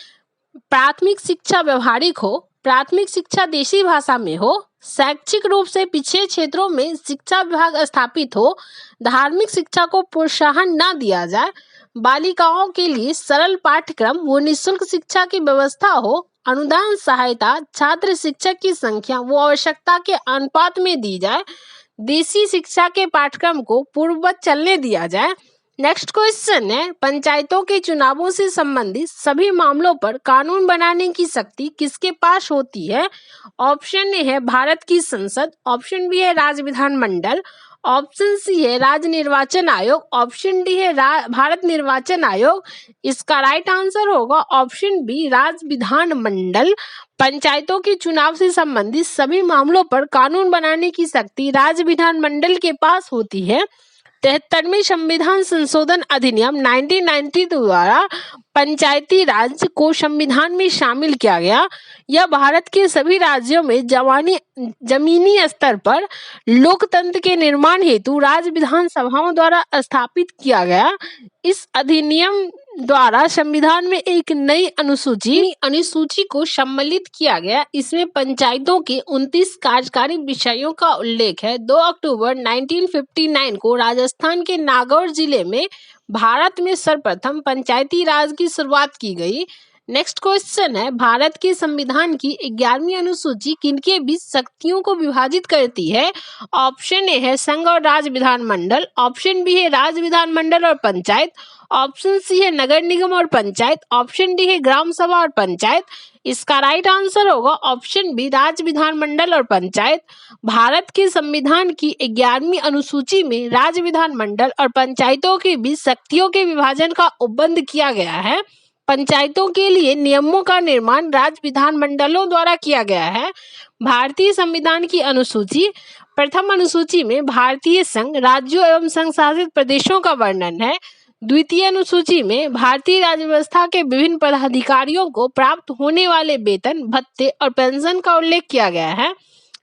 Speaker 1: प्राथमिक शिक्षा व्यवहारिक हो, प्राथमिक शिक्षा देशी भाषा में हो, शैक्षिक रूप से पिछड़े क्षेत्रों में शिक्षा विभाग स्थापित हो, धार्मिक शिक्षा को प्रोत्साहन न दिया जाए, बालिकाओं के लिए सरल पाठ्यक्रम व निःशुल्क शिक्षा की व्यवस्था हो, अनुदान सहायता छात्र शिक्षक की संख्या वो आवश्यकता के अनुपात में दी जाए, देशी शिक्षा के पाठ्यक्रम को पूर्ववत चलने दिया जाए। नेक्स्ट क्वेश्चन है, पंचायतों के चुनावों से संबंधित सभी मामलों पर कानून बनाने की शक्ति किसके पास होती है? ऑप्शन ए है भारत की संसद, ऑप्शन बी है राज्य विधानमंडल, ऑप्शन सी है राज्य निर्वाचन आयोग, ऑप्शन डी है भारत निर्वाचन आयोग। इसका राइट आंसर होगा ऑप्शन बी, राज्य विधानमंडल। पंचायतों के चुनाव से संबंधित सभी मामलों पर कानून बनाने की शक्ति राज्य विधानमंडल के पास होती है। 73वें संविधान संशोधन अधिनियम 1990 द्वारा पंचायती राज को संविधान में शामिल किया गया। यह भारत के सभी राज्यों में जमीनी स्तर पर लोकतंत्र के निर्माण हेतु राज्य विधानसभाओं द्वारा स्थापित किया गया। इस अधिनियम द्वारा संविधान में एक नई अनुसूची को सम्मिलित किया गया। इसमें पंचायतों के 29 कार्यकारी विषयों का उल्लेख है। 2 अक्टूबर 1959 को राजस्थान के नागौर जिले में भारत में सर्वप्रथम पंचायती राज की शुरुआत की गई। नेक्स्ट क्वेश्चन है, भारत के संविधान की 11वीं अनुसूची किनके बीच शक्तियों को विभाजित करती है? ऑप्शन ए है संघ और राज्य विधानमंडल, ऑप्शन बी है राज्य विधानमंडल और पंचायत, ऑप्शन सी है नगर निगम और पंचायत, ऑप्शन डी है ग्राम सभा और पंचायत। इसका राइट आंसर होगा ऑप्शन बी, राज्य विधानमंडल और पंचायत। भारत के संविधान की 11वीं अनुसूची में राज्य विधानमंडल और पंचायतों के बीच शक्तियों के विभाजन का उपबंध किया गया है। पंचायतों के लिए नियमों का निर्माण राज्य विधानमंडलों द्वारा किया गया है। भारतीय संविधान की अनुसूची, प्रथम अनुसूची में भारतीय संघ, राज्यों एवं संघ शासित प्रदेशों का वर्णन है। द्वितीय अनुसूची में भारतीय राज्य व्यवस्था के विभिन्न पदाधिकारियों को प्राप्त होने वाले वेतन, भत्ते और पेंशन का उल्लेख किया गया है।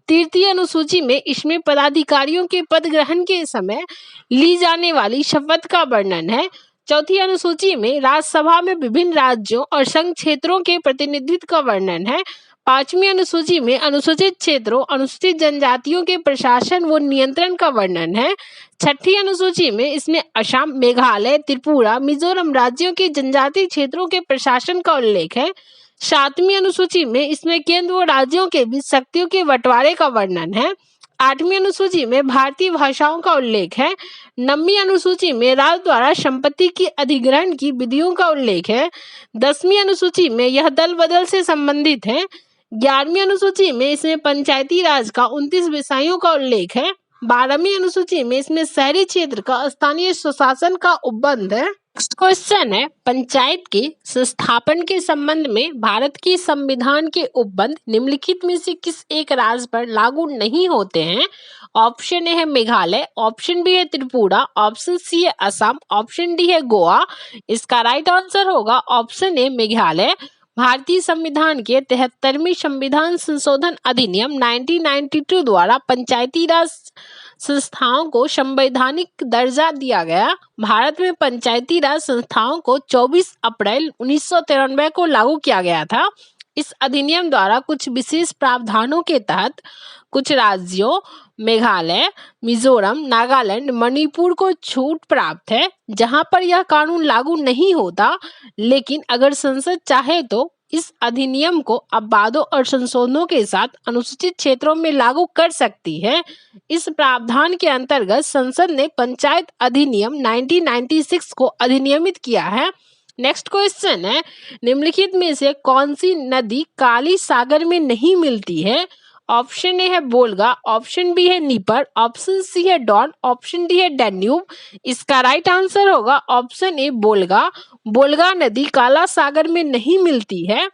Speaker 1: तृतीय अनुसूची में इसमें पदाधिकारियों के पद ग्रहण के समय ली जाने वाली शपथ का वर्णन है। चौथी अनुसूची में राज्यसभा में विभिन्न राज्यों और संघ क्षेत्रों के प्रतिनिधित्व का वर्णन है। 5वीं अनुसूची में अनुसूचित क्षेत्रों, अनुसूचित जनजातियों के प्रशासन व नियंत्रण का वर्णन है। 6ठी अनुसूची में इसमें असम, मेघालय, त्रिपुरा, मिजोरम राज्यों के जनजातीय क्षेत्रों के प्रशासन का उल्लेख है। 7वीं अनुसूची में इसमें केंद्र व राज्यों के बीच शक्तियों के बंटवारे का वर्णन है। 8वीं अनुसूची में भारतीय भाषाओं का उल्लेख है। 9वीं अनुसूची में राज्य द्वारा संपत्ति की अधिग्रहण की विधियों का उल्लेख है। 10वीं अनुसूची में यह दल बदल से संबंधित है। 11वीं अनुसूची में इसमें पंचायती राज का 29 विषयों का उल्लेख है। 12वीं अनुसूची में इसमें शहरी क्षेत्र का स्थानीय स्वशासन का उपबंध है। नेक्स्ट क्वेश्चन है, पंचायत के संस्थापन के संबंध में भारत के संविधान के उपबंध निम्नलिखित में से किस एक राज्य पर लागू नहीं होते हैं? ऑप्शन ए है मेघालय, ऑप्शन बी है त्रिपुरा, ऑप्शन सी है असम, ऑप्शन डी है गोवा। इसका राइट आंसर होगा ऑप्शन ए, मेघालय। भारतीय संविधान के 73वें संविधान संशोधन अधिनियम 1992 द्वारा पंचायती राज संस्थाओं को संवैधानिक दर्जा दिया गया। भारत में पंचायती राज संस्थाओं को 24 अप्रैल 1993 को लागू किया गया था। इस अधिनियम द्वारा कुछ विशेष प्रावधानों के तहत कुछ राज्यों मेघालय, मिजोरम, नागालैंड, मणिपुर को छूट प्राप्त है, जहां पर यह कानून लागू नहीं होता। लेकिन अगर संसद चाहे तो इस अधिनियम को अपवादों और संशोधनों के साथ अनुसूचित क्षेत्रों में लागू कर सकती है। इस प्रावधान के अंतर्गत संसद ने पंचायत अधिनियम 1996 को अधिनियमित किया है। नेक्स्ट क्वेश्चन है, निम्नलिखित में से कौन सी नदी काली सागर में नहीं मिलती है? ऑप्शन ए है बोलगा, ऑप्शन बी है नीपर, ऑप्शन सी है डॉन, ऑप्शन डी है डैन्यूब। इसका राइट आंसर होगा ऑप्शन ए, बोलगा। बोलगा नदी काला सागर में नहीं मिलती है।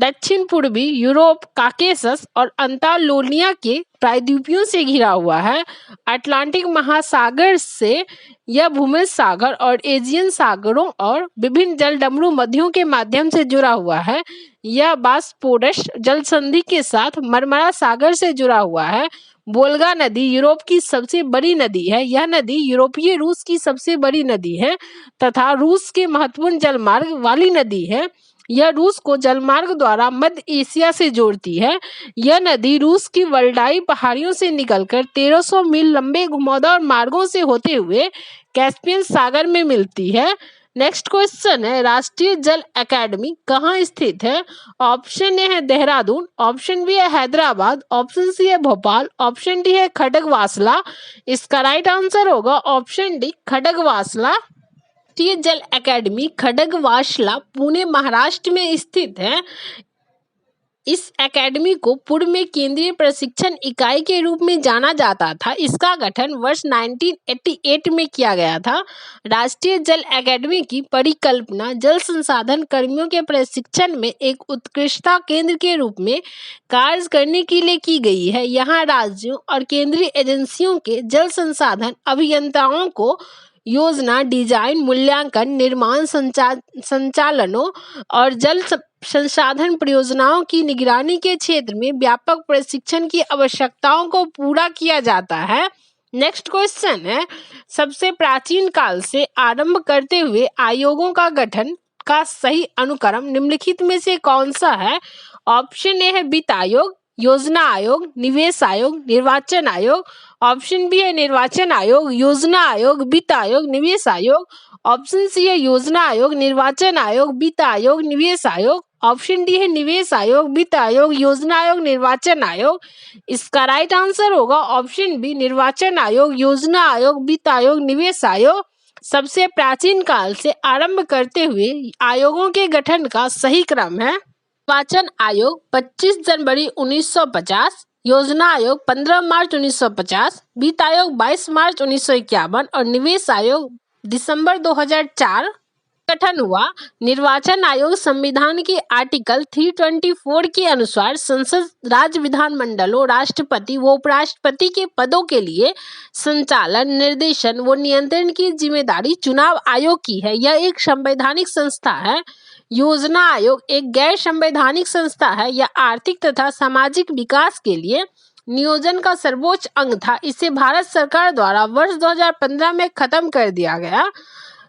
Speaker 1: दक्षिण पूर्वी यूरोप, काकेशस और अंतालोनिया के प्रायद्वीपों से घिरा हुआ है। अटलांटिक महासागर से यह भूमध्य सागर और एजियन सागरों और विभिन्न जलडमरू नदियों के माध्यम से जुड़ा हुआ है। यह बास्पोरस जलसंधि के साथ मरमरा सागर से जुड़ा हुआ है। वोल्गा नदी यूरोप की सबसे बड़ी नदी है। यह नदी यूरोपीय रूस की सबसे बड़ी नदी है तथा रूस के महत्वपूर्ण जलमार्ग वाली नदी है। यह रूस को जलमार्ग द्वारा मध्य एशिया से जोड़ती है। यह नदी रूस की वल्डाई पहाड़ियों से निकलकर 1300 मील लंबे घुमावदार मार्गों से होते हुए कैस्पियन सागर में मिलती है। नेक्स्ट क्वेश्चन है, राष्ट्रीय जल अकादमी कहाँ स्थित है? ऑप्शन ए है देहरादून, ऑप्शन बी है हैदराबाद, ऑप्शन सी है भोपाल, ऑप्शन डी है खडगवासला। इसका राइट आंसर होगा ऑप्शन डी खडगवासला। राष्ट्रीय जल अकादमी खडगवासला पुणे महाराष्ट्र में स्थित है। इस एकेडमी को पूर्व में केंद्रीय प्रशिक्षण इकाई के रूप में जाना जाता था। इसका गठन वर्ष 1988 में किया गया था। राष्ट्रीय जल अकादमी की परिकल्पना जल संसाधन कर्मियों के प्रशिक्षण में एक उत्कृष्टता केंद्र के रूप में कार्य करने के लिए की गई है। यहाँ राज्यों और केंद्रीय एजेंसियों के जल संसाधन अभियंताओं को योजना, डिजाइन, मूल्यांकन, निर्माण, संचालनों और जल संसाधन परियोजनाओं की निगरानी के क्षेत्र में व्यापक प्रशिक्षण की आवश्यकताओं को पूरा किया जाता है। नेक्स्ट क्वेश्चन है, सबसे प्राचीन काल से आरंभ करते हुए आयोगों का गठन का सही अनुक्रम निम्नलिखित में से कौन सा है? ऑप्शन ए है वित्त आयोग, योजना आयोग, निवेश आयोग, निर्वाचन आयोग। ऑप्शन बी है निर्वाचन आयोग, योजना आयोग, वित्त आयोग, निवेश आयोग। ऑप्शन सी है योजना आयोग, निर्वाचन आयोग, वित्त आयोग, निवेश आयोग। ऑप्शन डी है निवेश आयोग, वित्त आयोग, योजना आयोग, निर्वाचन आयोग। इसका राइट आंसर होगा ऑप्शन बी निर्वाचन आयोग, योजना आयोग, वित्त आयोग, निवेश आयोग। सबसे प्राचीन काल से आरंभ करते हुए आयोगों के गठन का सही क्रम है निर्वाचन आयोग 25 जनवरी 1950, योजना आयोग 15 मार्च 1950, वित्त आयोग 22 मार्च 1951 और निवेश आयोग दिसंबर 2004 गठन हुआ। निर्वाचन आयोग संविधान के आर्टिकल 324 के अनुसार संसद, राज्य विधानमंडलों, राष्ट्रपति व उपराष्ट्रपति के पदों के लिए संचालन, निर्देशन व नियंत्रण की जिम्मेदारी चुनाव आयोग की है। यह एक संवैधानिक संस्था है। योजना आयोग एक गैर संवैधानिक संस्था है। यह आर्थिक तथा सामाजिक विकास के लिए नियोजन का सर्वोच्च अंग था। इसे भारत सरकार द्वारा वर्ष 2015 में खत्म कर दिया गया।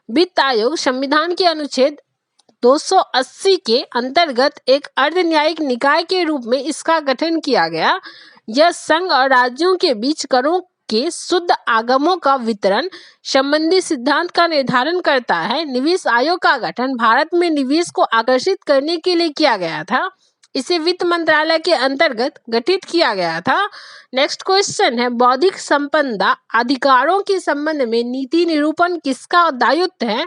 Speaker 1: वित्त आयोग संविधान के अनुच्छेद 280 के अंतर्गत एक अर्ध न्यायिक निकाय के रूप में इसका गठन किया गया। यह संघ और राज्यों के बीच करों के शुद्ध आगमों का वितरण संबंधी सिद्धांत का निर्धारण करता है। निवेश आयोग का गठन भारत में निवेश को आकर्षित करने के लिए किया गया था। इसे वित्त मंत्रालय के अंतर्गत गठित किया गया था। नेक्स्ट क्वेश्चन है, बौद्धिक संपदा अधिकारों के संबंध में नीति निरूपण किसका दायित्व है?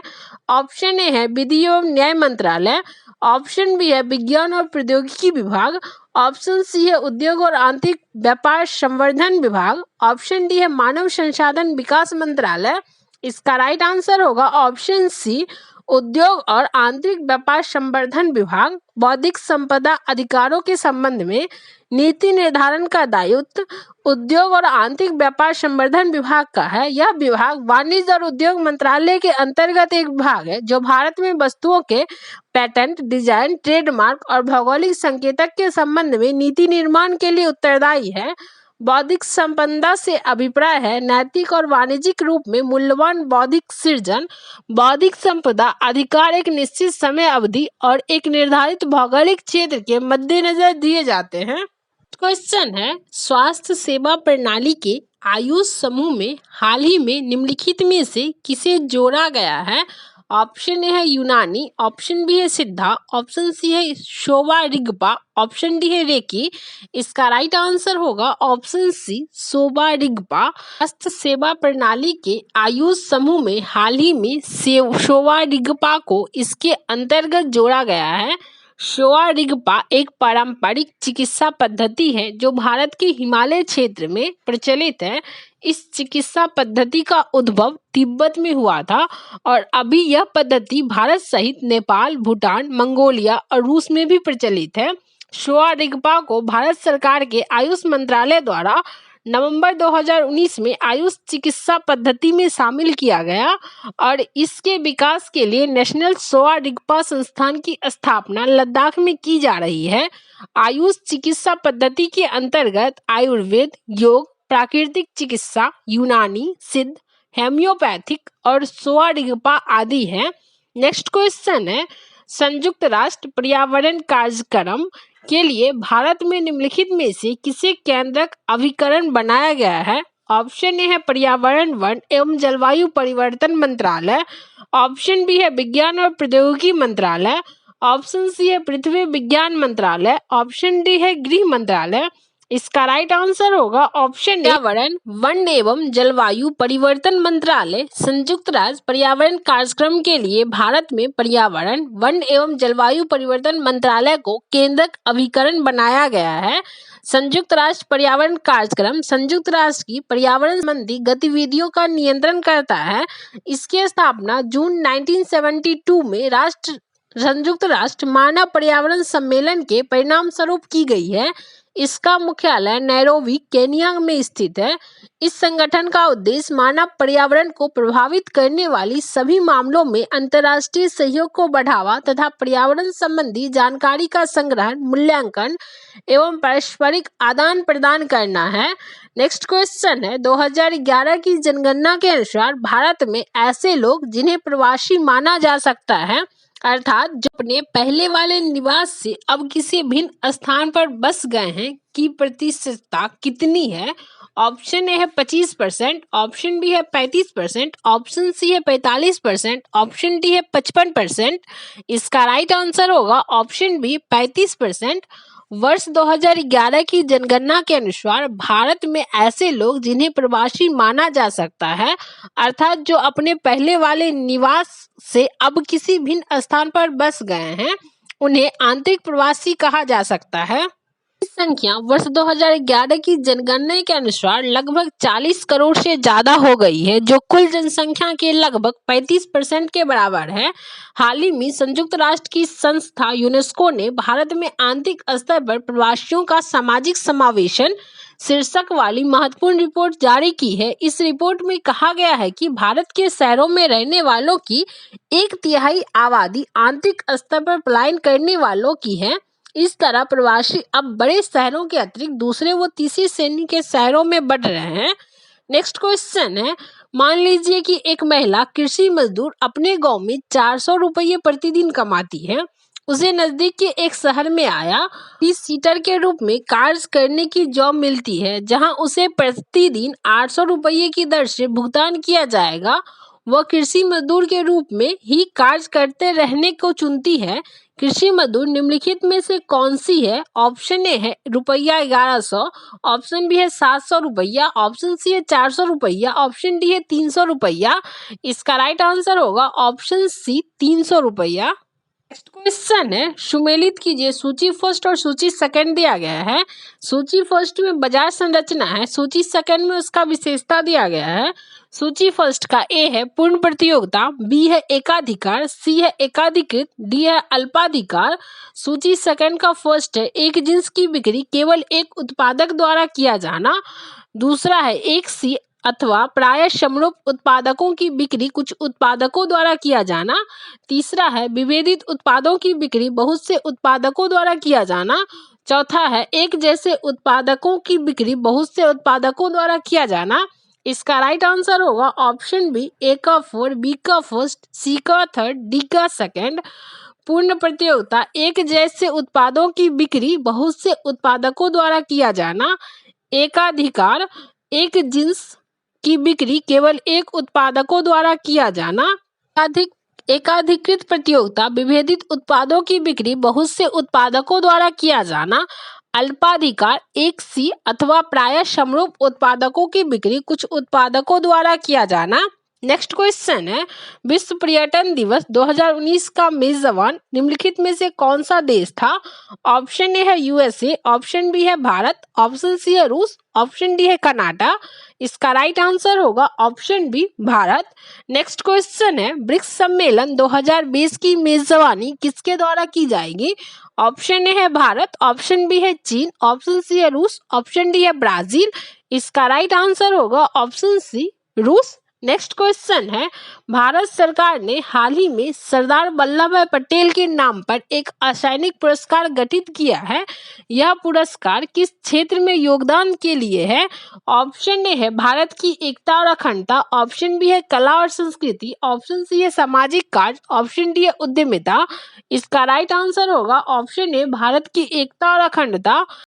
Speaker 1: ऑप्शन ए है विधि एवं न्याय मंत्रालय, ऑप्शन बी है विज्ञान और प्रौद्योगिकी विभाग, ऑप्शन सी है उद्योग और आंतरिक व्यापार संवर्धन विभाग, ऑप्शन डी है मानव संसाधन विकास मंत्रालय। इसका राइट आंसर होगा ऑप्शन सी उद्योग और आंतरिक व्यापार संवर्धन विभाग। बौद्धिक संपदा अधिकारों के संबंध में नीति निर्धारण का दायित्व उद्योग और आंतरिक व्यापार संवर्धन विभाग का है। यह विभाग वाणिज्य और उद्योग मंत्रालय के अंतर्गत एक विभाग है जो भारत में वस्तुओं के पेटेंट, डिजाइन, ट्रेडमार्क और भौगोलिक संकेतक के संबंध में नीति निर्माण के लिए उत्तरदायी है। बौद्धिक संपदा से अभिप्राय है नैतिक और वाणिज्यिक रूप में मूल्यवान बौद्धिक सृजन। बौद्धिक संपदा अधिकार एक निश्चित समय अवधि और एक निर्धारित भौगोलिक क्षेत्र के मद्देनजर दिए जाते हैं। क्वेश्चन है, स्वास्थ्य सेवा प्रणाली के आयुष समूह में हाल ही में निम्नलिखित में से किसे जोड़ा गया है? ऑप्शन ए है यूनानी, ऑप्शन बी है सिद्धा, ऑप्शन सी है शोवा रिगपा, ऑप्शन डी है रेकी। इसका राइट आंसर होगा ऑप्शन सी शोवा रिगपा। स्वास्थ्य सेवा प्रणाली के आयुष समूह में हाल ही में शोवा रिगपा को इसके अंतर्गत जोड़ा गया है। शोवा रिगपा एक पारंपरिक चिकित्सा पद्धति है जो भारत के हिमालय क्षेत्र में प्रचलित है। इस चिकित्सा पद्धति का उद्भव तिब्बत में हुआ था और अभी यह पद्धति भारत सहित नेपाल, भूटान, मंगोलिया और रूस में भी प्रचलित है। शोआ रिगपा को भारत सरकार के आयुष मंत्रालय द्वारा नवंबर 2019 में आयुष चिकित्सा पद्धति में शामिल किया गया और इसके विकास के लिए नेशनल शोआ रिगपा संस्थान की स्थापना लद्दाख में की जा रही है। आयुष चिकित्सा पद्धति के अंतर्गत आयुर्वेद, योग, प्राकृतिक चिकित्सा, यूनानी, सिद्ध, हेम्योपैथिक और शोआ रिगपा आदि हैं। नेक्स्ट क्वेश्चन है, संयुक्त राष्ट्र पर्यावरण कार्यक्रम के लिए भारत में निम्नलिखित में से किसे केंद्रक अभिकरण बनाया गया है? ऑप्शन ए है पर्यावरण, वन एवं जलवायु परिवर्तन मंत्रालय, ऑप्शन बी है विज्ञान और प्रौद्योगिकी मंत्रालय, ऑप्शन सी है पृथ्वी विज्ञान मंत्रालय, ऑप्शन डी है गृह मंत्रालय। इसका राइट आंसर होगा ऑप्शन पर्यावरण, वन एवं जलवायु परिवर्तन मंत्रालय। संयुक्त राष्ट्र पर्यावरण कार्यक्रम के लिए भारत में पर्यावरण, वन एवं जलवायु परिवर्तन मंत्रालय को केंद्रक अभिकरण बनाया गया है। संयुक्त राष्ट्र पर्यावरण कार्यक्रम संयुक्त राष्ट्र की पर्यावरण संबंधी गतिविधियों का नियंत्रण करता है। इसकी स्थापना जून 1972 में संयुक्त राष्ट्र मानव पर्यावरण सम्मेलन के परिणाम स्वरूप की गई है। इसका मुख्यालय नैरोबी, केन्या में स्थित है। इस संगठन का उद्देश्य मानव पर्यावरण को प्रभावित करने वाली सभी मामलों में अंतर्राष्ट्रीय सहयोग को बढ़ावा तथा पर्यावरण संबंधी जानकारी का संग्रहण, मूल्यांकन एवं पारस्परिक आदान प्रदान करना है। नेक्स्ट क्वेश्चन है, 2011 की जनगणना के अनुसार भारत में ऐसे लोग जिन्हें प्रवासी माना जा सकता है, अर्थात जो अपने पहले वाले निवास से अब किसी भिन्न स्थान पर बस गए हैं, की प्रतिशतता कितनी है? ऑप्शन ए है 25%, ऑप्शन बी है 35%, ऑप्शन सी है 45%, ऑप्शन डी है 55%। इसका राइट आंसर होगा ऑप्शन बी 35%। वर्ष 2011 की जनगणना के अनुसार भारत में ऐसे लोग जिन्हें प्रवासी माना जा सकता है, अर्थात जो अपने पहले वाले निवास से अब किसी भिन्न स्थान पर बस गए हैं, उन्हें आंतरिक प्रवासी कहा जा सकता है। इस संख्या वर्ष 2011 की जनगणना के अनुसार लगभग 40 करोड़ से ज्यादा हो गई है, जो कुल जनसंख्या के लगभग 35% के बराबर है। हाल ही में संयुक्त राष्ट्र की संस्था यूनेस्को ने भारत में आंतरिक स्तर पर प्रवासियों का सामाजिक समावेशन शीर्षक वाली महत्वपूर्ण रिपोर्ट जारी की है। इस रिपोर्ट में कहा गया है कि भारत के शहरों में रहने वालों की 1/3 आबादी आंतरिक स्तर पर पलायन करने वालों की है। इस तरह प्रवासी अब बड़े शहरों के अतिरिक्त दूसरे व तीसरी श्रेणी के शहरों में बढ़ रहे हैं। नेक्स्ट क्वेश्चन है, मान लीजिए कि एक महिला कृषि मजदूर अपने गांव में 400 रुपये प्रतिदिन कमाती है। उसे नजदीक के एक शहर में आया सीटर के रूप में कार्य करने की जॉब मिलती है, जहां उसे प्रतिदिन 800 रुपये की दर से भुगतान किया जाएगा। वह कृषि मजदूर के रूप में ही कार्य करते रहने को चुनती है। कृषि मजदूर निम्नलिखित में से कौन सी है? ऑप्शन ए है रुपया 1100, ऑप्शन बी है 700 रुपया, ऑप्शन सी है 400 रुपया, ऑप्शन डी है 300 रुपया। इसका राइट आंसर होगा ऑप्शन सी 300 रुपया। नेक्स्ट क्वेश्चन है, सुमेलित कीजिए सूची फर्स्ट और सूची सेकंड दिया गया है। सूची फर्स्ट में बाजार संरचना है, सूची सेकंड में उसका विशेषता दिया गया है। सूची फर्स्ट का ए है पूर्ण प्रतियोगिता, बी है एकाधिकार, सी है एकाधिकृत, डी है अल्पाधिकार। सूची सेकंड का फर्स्ट है एक जिन्स की बिक्री केवल एक उत्पादक द्वारा किया जाना। दूसरा है एक सी अथवा प्राय समरूप उत्पादकों की बिक्री कुछ उत्पादकों द्वारा किया जाना। तीसरा है विभेदित उत्पादों की बिक्री बहुत से उत्पादकों द्वारा किया जाना। चौथा है एक जैसे उत्पादकों की बिक्री बहुत से उत्पादकों द्वारा किया जाना। इसका राइट आंसर होगा ऑप्शन बी, ए का 4, बी का फर्स्ट, सी का थर्ड, डी का सेकंड। पूर्ण प्रतियोगिता एक जैसे उत्पादों की बिक्री बहुत से उत्पादकों द्वारा किया जाना। एकाधिकार एक जिन्स की बिक्री केवल एक उत्पादकों द्वारा किया जाना। एकाधिकृत प्रतियोगिता विभेदित उत्पादों की बिक्री बहुत से उत्पादकों द्वारा किया जाना। अल्पाधिकार एक सी अथवा प्राय समरूप उत्पादकों की बिक्री कुछ उत्पादकों द्वारा किया जाना। नेक्स्ट क्वेश्चन है, विश्व पर्यटन दिवस 2019 का मेजबान निम्नलिखित में से कौन सा देश था? ऑप्शन ए है यूएसए, ऑप्शन बी है भारत, ऑप्शन सी है रूस, ऑप्शन डी है कनाडा। इसका राइट आंसर होगा option B Bharat. Next question है, ब्रिक्स सम्मेलन 2020 की मेजबानी किसके द्वारा की जाएगी? ऑप्शन ए है भारत, ऑप्शन बी है चीन, ऑप्शन सी है रूस, ऑप्शन डी है ब्राजील। इसका राइट आंसर होगा ऑप्शन सी रूस। नेक्स्ट क्वेश्चन है, भारत सरकार ने हाल ही में सरदार वल्लभ भाई पटेल के नाम पर एक असैनिक पुरस्कार गठित किया है। यह पुरस्कार किस क्षेत्र में योगदान के लिए है? ऑप्शन ए है भारत की एकता और अखंडता, ऑप्शन बी है कला और संस्कृति, ऑप्शन सी है सामाजिक कार्य, ऑप्शन डी है उद्यमिता। इसका राइट आंसर होगा ऑप्शन ए भारत की एकता और अखंडता।